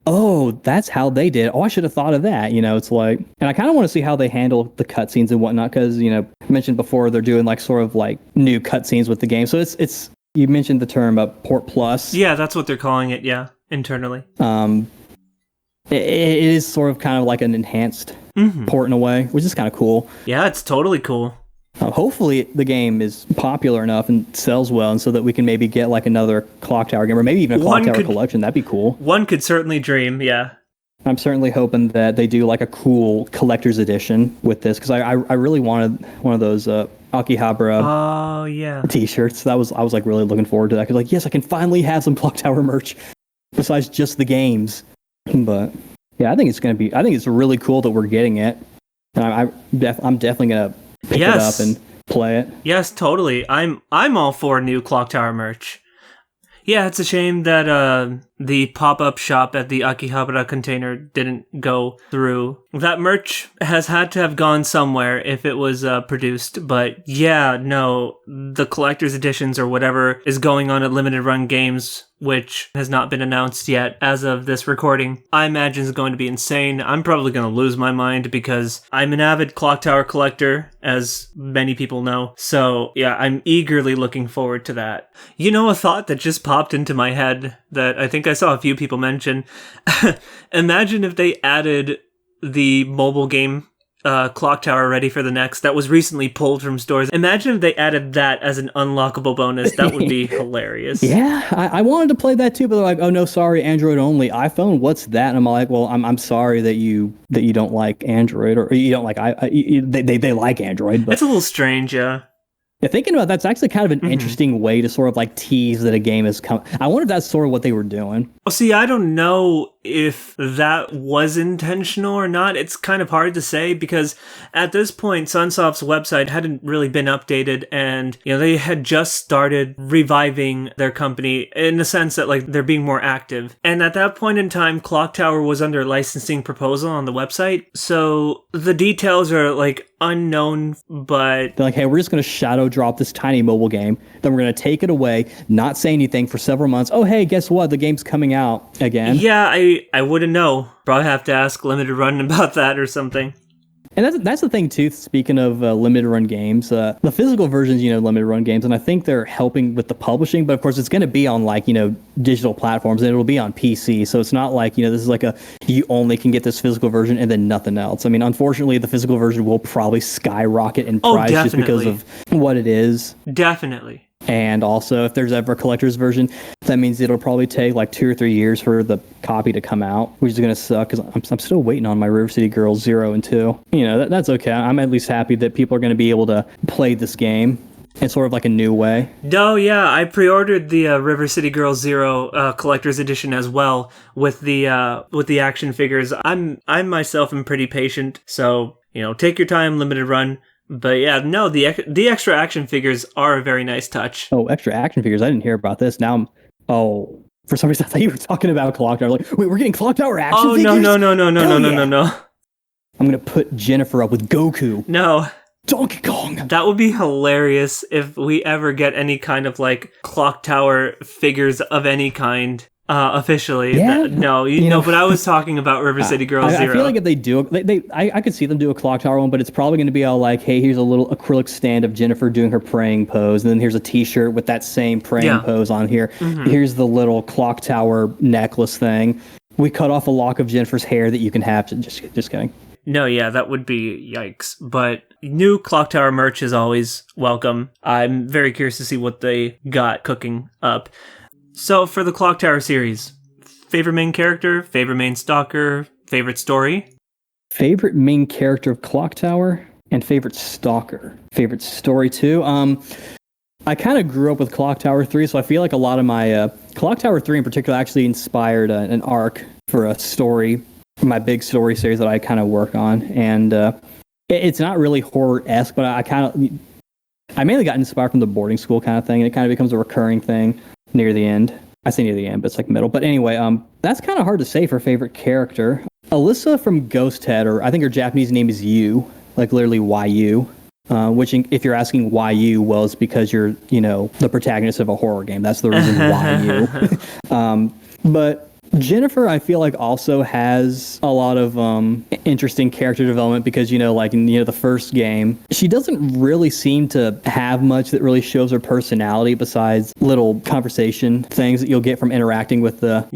oh, that's how they did. Oh, I should have thought of that. You know, it's like, and I kind of want to see how they handle the cutscenes and whatnot, because, you know, I mentioned before they're doing like sort of like new cutscenes with the game. So it's you mentioned the term Port Plus. Yeah, that's what they're calling it. Yeah, internally. It is sort of kind of like an enhanced port in a way, which is kind of cool. Yeah, it's totally cool. Hopefully the game is popular enough and sells well, and so that we can maybe get like another Clock Tower game, or maybe even a Clock Tower collection. That'd be cool. One could certainly dream, yeah. I'm certainly hoping that they do like a cool collector's edition with this, because I really wanted one of those Akihabara t-shirts. I was like really looking forward to that, because like, yes, I can finally have some Clock Tower merch besides just the games. But yeah, I think it's really cool that we're getting it. And I'm definitely gonna pick it up and play it. Yes, totally. I'm all for new Clock Tower merch. Yeah, it's a shame that the pop-up shop at the Akihabara container didn't go through. That merch has had to have gone somewhere if it was produced, but yeah, no, the collector's editions or whatever is going on at Limited Run Games, which has not been announced yet as of this recording, I imagine is going to be insane. I'm probably going to lose my mind because I'm an avid Clock Tower collector, as many people know. So yeah, I'm eagerly looking forward to that. You know, a thought that just popped into my head that I think I saw a few people mention. Imagine if they added the mobile game Clock Tower Ready for the Next that was recently pulled from stores. Imagine if they added that as an unlockable bonus. That would be hilarious. Yeah, I wanted to play that too, but they're like, oh no, sorry, Android only. iPhone, what's that? And I'm like, well, I'm sorry that you don't like Android, or you don't like they like Android. But that's a little strange, yeah. Yeah, thinking about that's actually kind of an interesting way to sort of like tease that a game is coming. I wonder if that's sort of what they were doing. Well, see, I don't know if that was intentional or not. It's kind of hard to say, because at this point, Sunsoft's website hadn't really been updated, and you know, they had just started reviving their company in the sense that like they're being more active. And at that point in time, Clock Tower was under licensing proposal on the website, so the details are like unknown. But they're like, hey, we're just going to shadow drop this tiny mobile game, then we're going to take it away, not say anything for several months. Oh, hey, guess what? The game's coming out again. Yeah, I wouldn't know. Probably have to ask Limited Run about that or something. And that's the thing too. Speaking of Limited Run Games, the physical versions, Limited Run Games, and I think they're helping with the publishing. But of course, it's going to be on like digital platforms, and it'll be on PC. So it's not like this is like you only can get this physical version and then nothing else. I mean, unfortunately, the physical version will probably skyrocket in price just because of what it is. Definitely. And also, if there's ever a collector's version, that means it'll probably take like 2 or 3 years for the copy to come out, which is going to suck because I'm still waiting on my River City Girls 0 and 2. You know, that's okay. I'm at least happy that people are going to be able to play this game in sort of like a new way. No, yeah, I pre-ordered the River City Girls 0 collector's edition as well with the action figures. I'm myself am pretty patient, so you know, take your time, limited run. But yeah, no, the extra action figures are a very nice touch. Oh, extra action figures! I didn't hear about this. Now for some reason I thought you were talking about Clock Tower. Like, wait, we're getting Clock Tower action figures? Oh no! I'm gonna put Jennifer up with Goku. No. Donkey Kong. That would be hilarious if we ever get any kind of like Clock Tower figures of any kind. Officially. Yeah. But I was talking about River City Girls 0. I feel like if they do, I could see them do a Clock Tower one, but it's probably going to be all like, hey, here's a little acrylic stand of Jennifer doing her praying pose, and then here's a T-shirt with that same praying pose on here. Mm-hmm. Here's the little Clock Tower necklace thing. We cut off a lock of Jennifer's hair that you can have. Just kidding. No, yeah, that would be yikes. But new Clock Tower merch is always welcome. I'm very curious to see what they got cooking up. So, for the Clock Tower series, favorite main character, favorite main Stalker, favorite story? Favorite main character of Clock Tower and favorite Stalker. Favorite story, too. I kind of grew up with Clock Tower 3, so I feel like a lot of my... Clock Tower 3 in particular actually inspired an arc for a story, my big story series that I kind of work on. And it's not really horror-esque, but I mainly got inspired from the boarding school kind of thing, and it kind of becomes a recurring thing near the end. I say near the end, but it's like middle. But anyway, that's kind of hard to say for favorite character. Alyssa from Ghost Head, or I think her Japanese name is Yu, like literally YU. Which, if you're asking why you, well, it's because you're, the protagonist of a horror game. That's the reason why you. But Jennifer, I feel like, also has a lot of interesting character development because, like in the first game, she doesn't really seem to have much that really shows her personality besides little conversation things that you'll get from interacting with the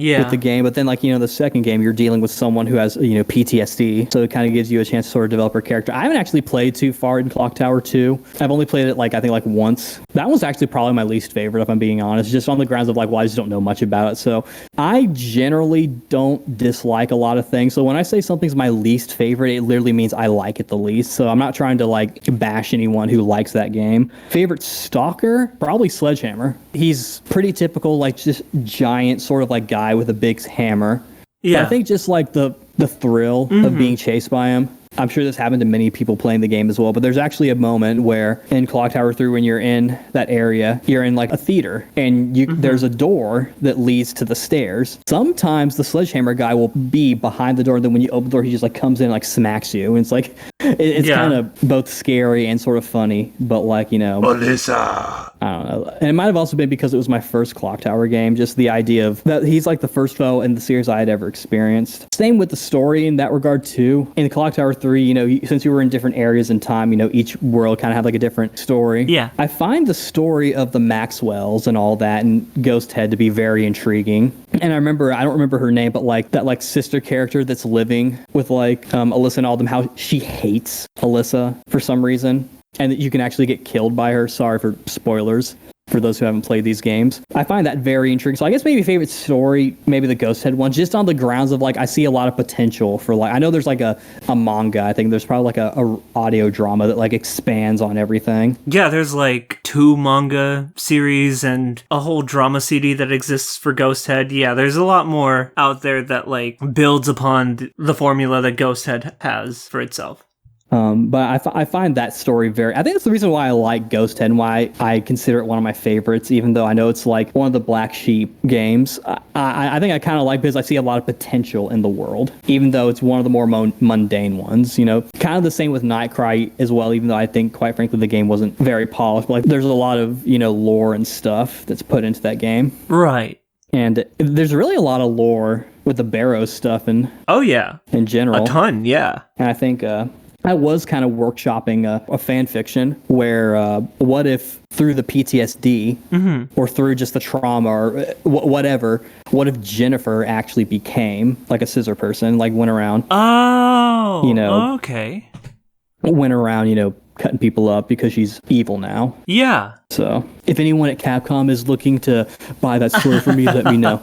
game. But then, the second game, you're dealing with someone who has, PTSD. So it kind of gives you a chance to sort of develop her character. I haven't actually played too far in Clock Tower 2. I've only played it, I think once. That was actually probably my least favorite, if I'm being honest, just on the grounds of, I just don't know much about it. So I generally don't dislike a lot of things. So when I say something's my least favorite, it literally means I like it the least. So I'm not trying to bash anyone who likes that game. Favorite Stalker? Probably Sledgehammer. He's pretty typical, just giant sort of guy with a big hammer. Yeah. But I think just the thrill of being chased by him. I'm sure this happened to many people playing the game as well, but there's actually a moment where in Clock Tower 3, when you're in that area, you're in a theater, and there's a door that leads to the stairs. Sometimes the Sledgehammer guy will be behind the door, then when you open the door, he just comes in and smacks you. And it's it's kind of both scary and sort of funny, but Melissa! I don't know. And it might have also been because it was my first Clock Tower game, just the idea of that he's the first foe in the series I had ever experienced. Same with the story in that regard too. In Clock Tower 3, since you were in different areas in time, each world kind of had a different story. Yeah. I find the story of the Maxwells and all that and Ghost Head to be very intriguing. And I don't remember her name, but that sister character that's living with Alyssa and all them, how she hates Alyssa for some reason. And that you can actually get killed by her. Sorry for spoilers for those who haven't played these games. I find that very intriguing. So I guess maybe favorite story, maybe the Ghost Head one, just on the grounds of I see a lot of potential for I know there's a manga. I think there's probably a audio drama that expands on everything. Yeah, there's 2 manga series and a whole drama CD that exists for Ghost Head. Yeah, there's a lot more out there that builds upon the formula that Ghost Head has for itself. But I find that story I think that's the reason why I like Ghost Head and why I consider it one of my favorites, even though I know it's one of the black sheep games. I think I kind of like because I see a lot of potential in the world, even though it's one of the more mundane ones, kind of the same with Nightcry as well, even though I think, quite frankly, the game wasn't very polished. But there's a lot of, lore and stuff that's put into that game. Right. And there's really a lot of lore with the Barrows stuff in general. A ton, yeah. And I think, I was kind of workshopping a fan fiction where what if through the PTSD or through just the trauma or whatever, what if Jennifer actually became a scissor person, went around. Oh, okay. Went around, cutting people up because she's evil now. Yeah. So if anyone at Capcom is looking to buy that story for me, let me know.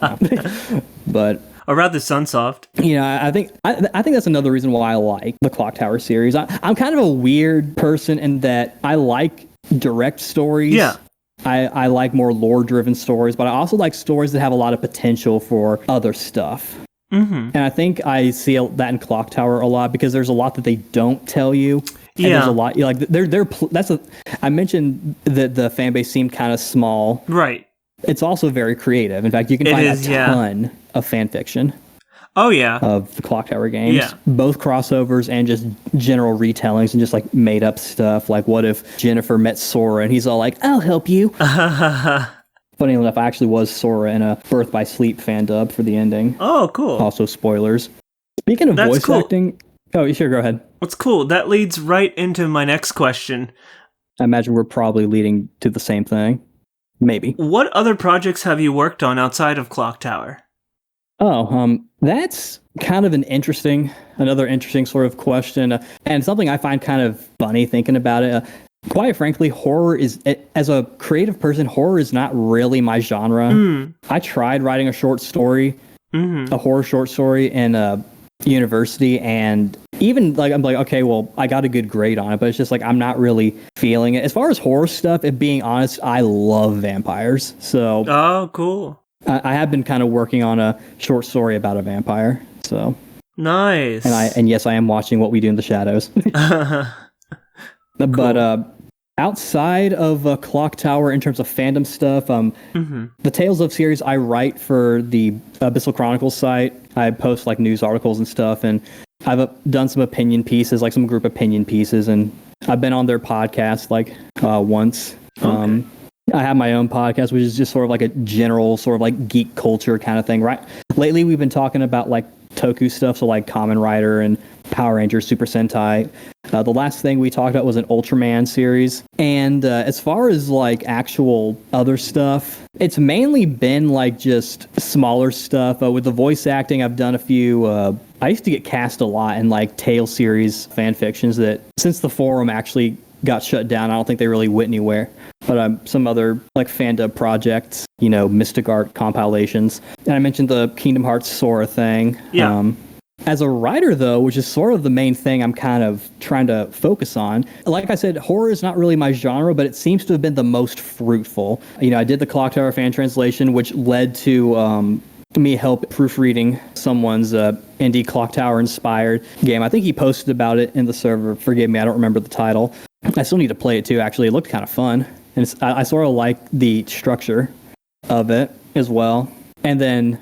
But Or rather, Sunsoft. I think that's another reason why I like the Clock Tower series. I'm kind of a weird person in that I like direct stories. Yeah. I like more lore-driven stories, but I also like stories that have a lot of potential for other stuff. Mm-hmm. And I think I see that in Clock Tower a lot because there's a lot that they don't tell you. And there's a lot like I mentioned that the fan base seemed kind of small. Right. It's also very creative. In fact, you can find a ton of fan fiction. Oh, yeah. Of the Clock Tower games. Yeah. Both crossovers and just general retellings and just like made up stuff. Like, what if Jennifer met Sora and he's all like, I'll help you. Funny enough, I actually was Sora in a Birth by Sleep fan dub for the ending. Oh, cool. Also, spoilers. Speaking of voice acting. Oh, sure, go ahead. What's cool? That leads right into my next question. I imagine we're probably leading to the same thing. Maybe. What other projects have you worked on outside of Clock Tower? Oh, that's kind of another interesting sort of question, and something I find kind of funny thinking about it. Quite frankly, as a creative person, horror is not really my genre. I tried writing a short story, a horror short story in university, and even like I'm like, okay, well, I got a good grade on it, but it's just like I'm not really feeling it. As far as horror stuff, if being honest, I love vampires. So oh, cool. I have been kind of working on a short story about a vampire. So nice. And yes, I am watching What We Do in the Shadows. But outside of Clock Tower, in terms of fandom stuff, the Tales of series I write for the Abyssal Chronicles site. I post like news articles and stuff, and I've done some opinion pieces, like some group opinion pieces, and I've been on their podcast like once. Okay. I have my own podcast, which is just sort of like a general sort of like geek culture kind of thing, right? Lately, we've been talking about like Toku stuff, so like Kamen Rider and Power Rangers, Super Sentai. The last thing we talked about was an Ultraman series. And as far as like actual other stuff, it's mainly been like just smaller stuff. With the voice acting, I've done a few... I used to get cast a lot in like Tale series fan fictions that since the forum actually got shut down, I don't think they really went anywhere. But some other like fandom projects, Mystic Art compilations. And I mentioned the Kingdom Hearts Sora thing. Yeah. As a writer, though, which is sort of the main thing I'm kind of trying to focus on, like I said, horror is not really my genre, but it seems to have been the most fruitful. I did the Clock Tower fan translation, which led to me help proofreading someone's indie Clock Tower inspired game. I think he posted about it in the server. Forgive me, I don't remember the title. I still need to play it too, actually. It looked kind of fun. And I sort of like the structure of it as well. And then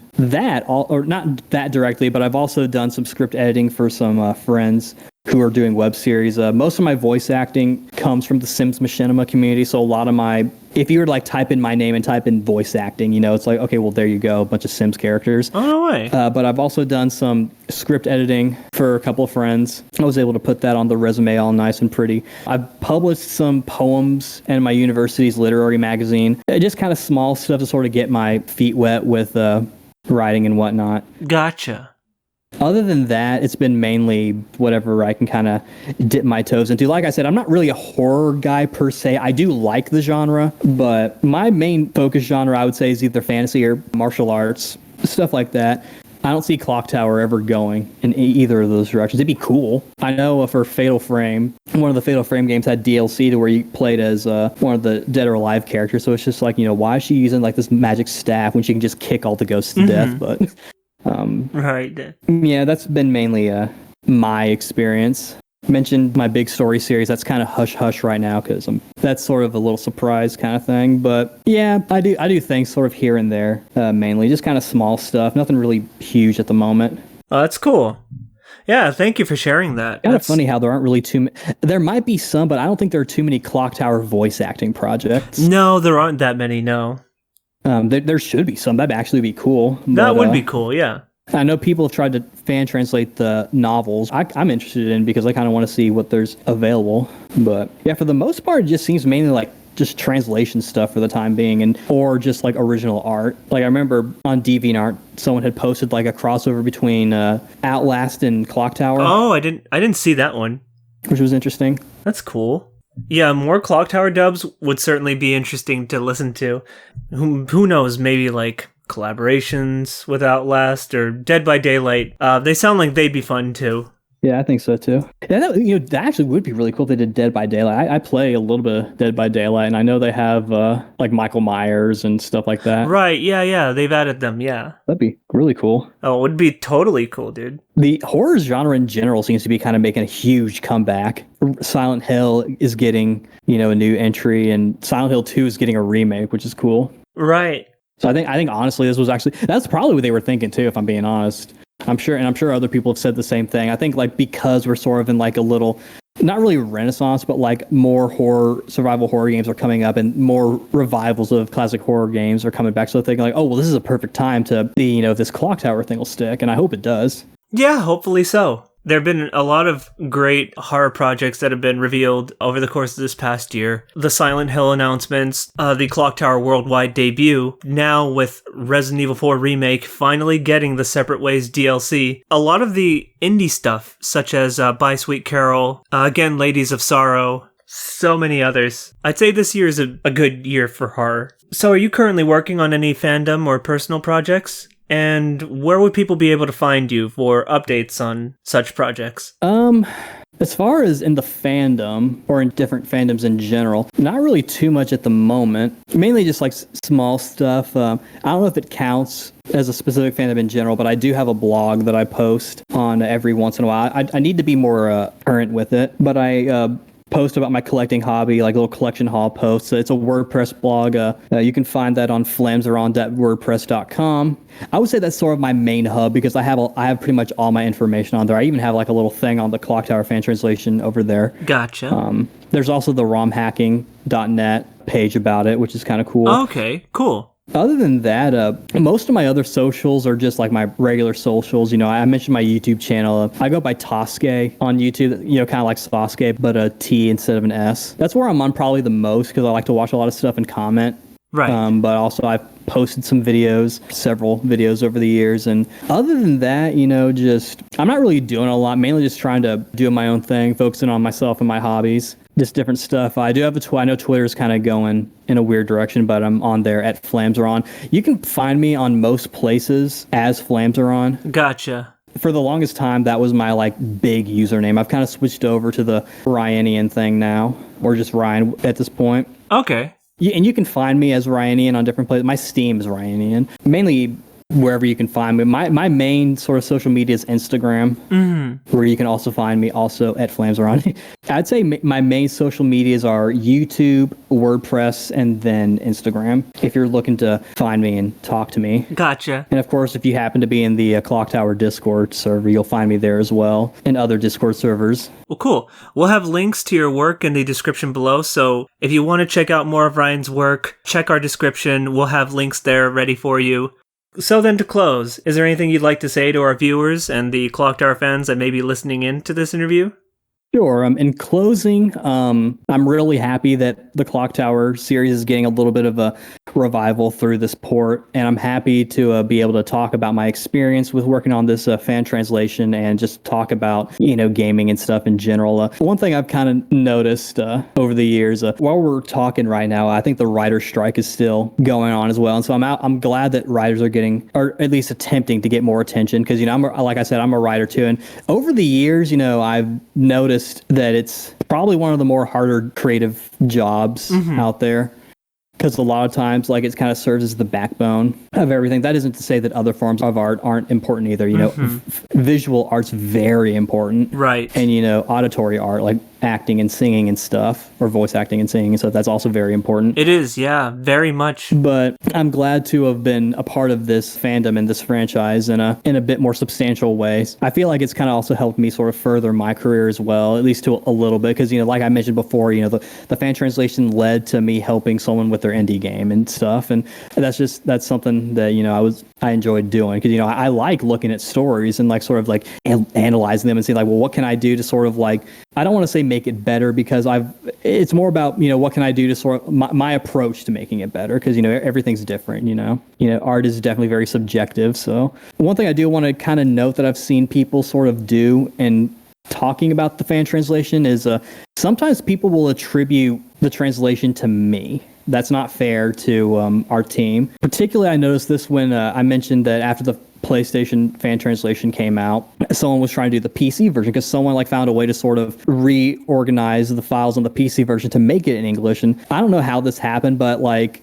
or not that directly, but I've also done some script editing for some friends who are doing web series. Most of my voice acting comes from the Sims Machinima community, so a lot of if you were to like type in my name and type in voice acting, it's like, okay, well, there you go, a bunch of Sims characters. Oh, no way. But I've also done some script editing for a couple of friends. I was able to put that on the resume all nice and pretty. I've published some poems in my university's literary magazine. Just kind of small stuff to sort of get my feet wet with writing and whatnot. Gotcha. Other than that, it's been mainly whatever I can kind of dip my toes into. Like I said, I'm not really a horror guy per se. I do like the genre, but my main focus genre, I would say, is either fantasy or martial arts, stuff like that. I don't see Clock Tower ever going in either of those directions. It'd be cool. I know for Fatal Frame, one of the Fatal Frame games had DLC to where you played as one of the Dead or Alive characters. So it's just like, why is she using like this magic staff when she can just kick all the ghosts to death? But... right. Yeah, that's been mainly my experience. Mentioned my big story series. That's kind of hush-hush right now because that's sort of a little surprise kind of thing. But yeah, I do things sort of here and there, mainly. Just kind of small stuff. Nothing really huge at the moment. Oh, that's cool. Yeah, thank you for sharing that. Kind of funny how there aren't really too many. There might be some, but I don't think there are too many Clock Tower voice acting projects. No, there aren't that many, no. There should be some. That'd actually be cool. That would be cool, yeah. I know people have tried to fan translate the novels. I'm interested in because I kind of want to see what there's available. But yeah, for the most part, it just seems mainly like just translation stuff for the time being, or just like original art. Like I remember on DeviantArt, someone had posted like a crossover between Outlast and Clock Tower. Oh, I didn't see that one. Which was interesting. That's cool. Yeah, more Clock Tower dubs would certainly be interesting to listen to. Who knows, maybe like collaborations with Outlast or Dead by Daylight. They sound like they'd be fun too. Yeah, I think so too. Yeah, that actually would be really cool if they did Dead by Daylight. I play a little bit of Dead by Daylight, and I know they have like Michael Myers and stuff like that. Right, yeah, they've added them, yeah. That'd be really cool. Oh, it would be totally cool, dude. The horror genre in general seems to be kind of making a huge comeback. Silent Hill is getting, a new entry, and Silent Hill 2 is getting a remake, which is cool. Right. So I think honestly, that's probably what they were thinking too, if I'm being honest. I'm sure other people have said the same thing. I think like because we're sort of in like a little, not really renaissance, but like more survival horror games are coming up and more revivals of classic horror games are coming back. So they're thinking like, oh, well, this is a perfect time to be, this Clock Tower thing will stick. And I hope it does. Yeah, hopefully so. There have been a lot of great horror projects that have been revealed over the course of this past year. The Silent Hill announcements, the Clock Tower worldwide debut, now with Resident Evil 4 Remake finally getting the Separate Ways DLC. A lot of the indie stuff, such as Bye Sweet Carol, again, Ladies of Sorrow, so many others. I'd say this year is a good year for horror. So are you currently working on any fandom or personal projects? And where would people be able to find you for updates on such projects? As far as in the fandom or in different fandoms in general, not really too much at the moment. Mainly just like small stuff. I don't know if it counts as a specific fandom in general, but I do have a blog that I post on every once in a while. I need to be more current with it, but I post about my collecting hobby, like little collection haul posts. It's a WordPress blog. You can find that on flamzeron.wordpress.com. I would say that's sort of my main hub because I have pretty much all my information on there. I even have like a little thing on the Clock Tower fan translation over there. Gotcha. There's also the romhacking.net page about it, which is kind of cool. Okay, cool. Other than that, most of my other socials are just like my regular socials. I mentioned my YouTube channel. I go by Toske on YouTube, kind of like Sasuke, but a T instead of an S. That's where I'm on probably the most because I like to watch a lot of stuff and comment. Right. But also I've posted several videos over the years. And other than that, I'm not really doing a lot, mainly just trying to do my own thing, focusing on myself and my hobbies. Just different stuff. I do have I know Twitter's kind of going in a weird direction, but I'm on there at Flamzeron. You can find me on most places as Flamzeron. Gotcha. For the longest time, that was my big username. I've kind of switched over to the Ryanion thing now, or just Ryan at this point. Okay. And you can find me as Ryanion on different places. My Steam is Ryanion. Mainly wherever you can find me. My main sort of social media is Instagram, where you can also find me also at Flamzeron. I'd say my main social medias are YouTube, WordPress, and then Instagram, if you're looking to find me and talk to me. Gotcha. And of course, if you happen to be in the Clock Tower Discord server, you'll find me there as well, and other Discord servers. Well, cool. We'll have links to your work in the description below, so if you want to check out more of Ryan's work, check our description. We'll have links there ready for you. So then to close, is there anything you'd like to say to our viewers and the Clock Tower fans that may be listening in to this interview? Sure. In closing, I'm really happy that the Clock Tower series is getting a little bit of a revival through this port, and I'm happy to be able to talk about my experience with working on this fan translation and just talk about, gaming and stuff in general. One thing I've kind of noticed over the years, while we're talking right now, I think the writer's strike is still going on as well, and so I'm glad that writers are getting, or at least attempting to get more attention, because, like I said, I'm a writer too, and over the years, I've noticed that it's probably one of the more harder creative jobs out there, because a lot of times it kind of serves as the backbone of everything. That isn't to say that other forms of art aren't important either. Visual art's very important, right? And auditory art like acting and singing and stuff, or voice acting and singing and stuff, that's also very important. It is, yeah, very much. But I'm glad to have been a part of this fandom and this franchise in a bit more substantial way. I feel like it's kind of also helped me sort of further my career as well, at least to a little bit, because like I mentioned before, the fan translation led to me helping someone with their indie game and stuff, and that's something that I enjoyed doing, because I like looking at stories and analyzing them and saying well, what can I do to sort of I don't want to say make it better, because it's more about what can I do to sort of my approach to making it better, because everything's different. Art is definitely very subjective. So one thing I do want to kind of note that I've seen people sort of do, and talking about the fan translation is sometimes people will attribute the translation to me. That's not fair to our team. Particularly, I noticed this when I mentioned that after the PlayStation fan translation came out, someone was trying to do the PC version because someone found a way to sort of reorganize the files on the PC version to make it in English. And I don't know how this happened, but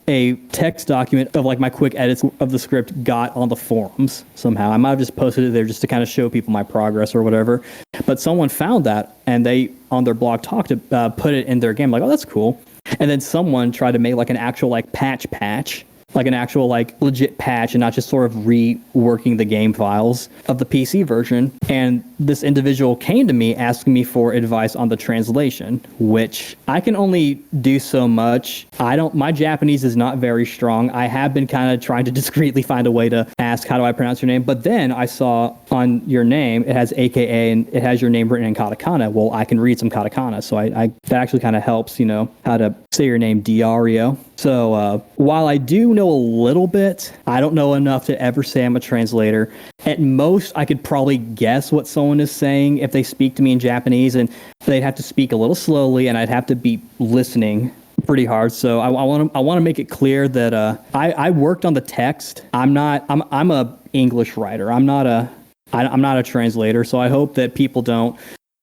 a text document of my quick edits of the script got on the forums somehow. I might have just posted it there just to kind of show people my progress or whatever. But someone found that and they on their blog put it in their game. Oh, that's cool. And then someone tried to make an actual patch, an actual legit patch, and not just sort of reworking the game files of the PC version. And this individual came to me asking me for advice on the translation, which I can only do so much. My Japanese is not very strong. I have been kind of trying to discreetly find a way to ask, how do I pronounce your name? But then I saw on your name, it has AKA and it has your name written in katakana. Well, I can read some katakana. So that actually kind of helps, how to say your name, Diario. So while I do know a little bit, I don't know enough to ever say I'm a translator. At most, I could probably guess what someone is saying if they speak to me in Japanese, and they'd have to speak a little slowly, and I'd have to be listening pretty hard. So I want to make it clear that I worked on the text. I'm a English writer. I'm not a translator. So I hope that people don't,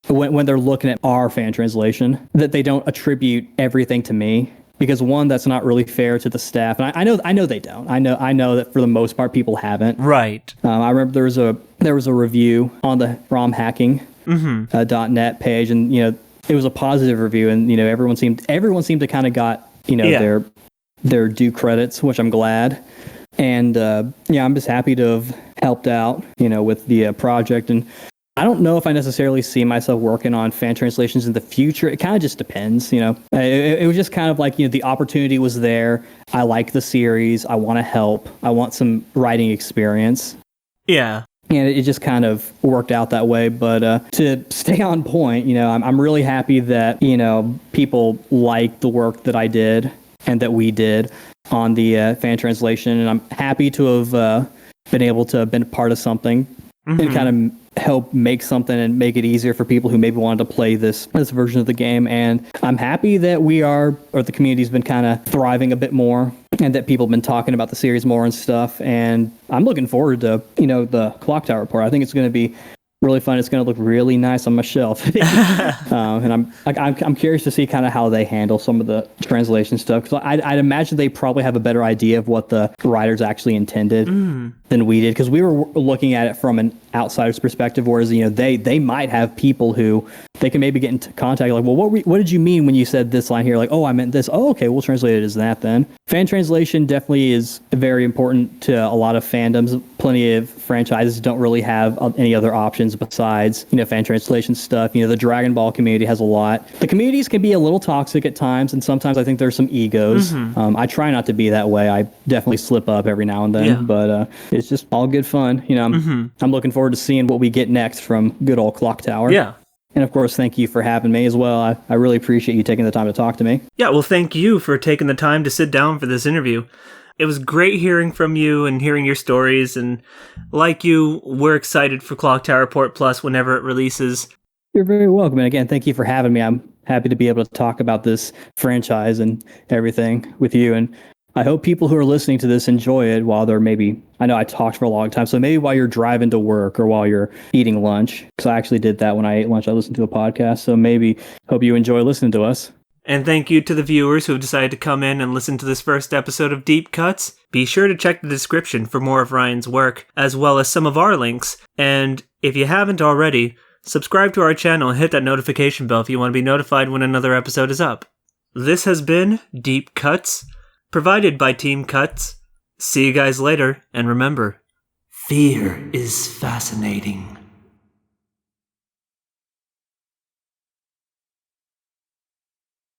when they're looking at our fan translation, that they don't attribute everything to me. Because one, that's not really fair to the staff, and I know they don't. I know that for the most part, people haven't. Right. I remember there was a review on the romhacking .net page, and it was a positive review, and everyone seemed to kind of got their due credits, which I'm glad. And I'm just happy to have helped out with the project. And I don't know if I necessarily see myself working on fan translations in the future. It kind of just depends, It was just kind of the opportunity was there. I like the series. I want to help. I want some writing experience. Yeah. And it just kind of worked out that way. But to stay on point, I'm really happy that, people like the work that I did and that we did on the fan translation. And I'm happy to have been able to have been part of something and kind of help make something and make it easier for people who maybe wanted to play this version of the game. And I'm happy that the community's been kind of thriving a bit more, and that people have been talking about the series more and stuff. And I'm looking forward to, the Clock Tower report. I think it's going to be really fun. It's going to look really nice on my shelf. And I'm curious to see kind of how they handle some of the translation stuff, because I'd imagine they probably have a better idea of what the writers actually intended than we did, because we were looking at it from an outsider's perspective, whereas they might have people who they can maybe get into contact, well, what did you mean when you said this line here? Oh, I meant this. Oh, okay, we'll translate it as that then. Fan translation definitely is very important to a lot of fandoms. Plenty of franchises don't really have any other options besides fan translation stuff. The Dragon Ball community has a lot. The communities can be a little toxic at times, and sometimes I think there's some egos. I try not to be that way. I definitely slip up every now and then, but it's just all good fun. I'm looking forward to seeing what we get next from good old Clock Tower. Yeah. And of course, thank you for having me as well. I really appreciate you taking the time to talk to me. Yeah, well, thank you for taking the time to sit down for this interview. It was great hearing from you and hearing your stories, and like you, we're excited for Clock Tower Report Plus whenever it releases. You're very welcome, and again, thank you for having me. I'm happy to be able to talk about this franchise and everything with you, and I hope people who are listening to this enjoy it while they're I know I talked for a long time, so maybe while you're driving to work or while you're eating lunch, because I actually did that when I ate lunch. I listened to a podcast, so maybe hope you enjoy listening to us. And thank you to the viewers who have decided to come in and listen to this first episode of Deep Cuts. Be sure to check the description for more of Ryan's work, as well as some of our links. And if you haven't already, subscribe to our channel and hit that notification bell if you want to be notified when another episode is up. This has been Deep Cuts, provided by Team C.U.T.S. See you guys later, and remember, fear is fascinating.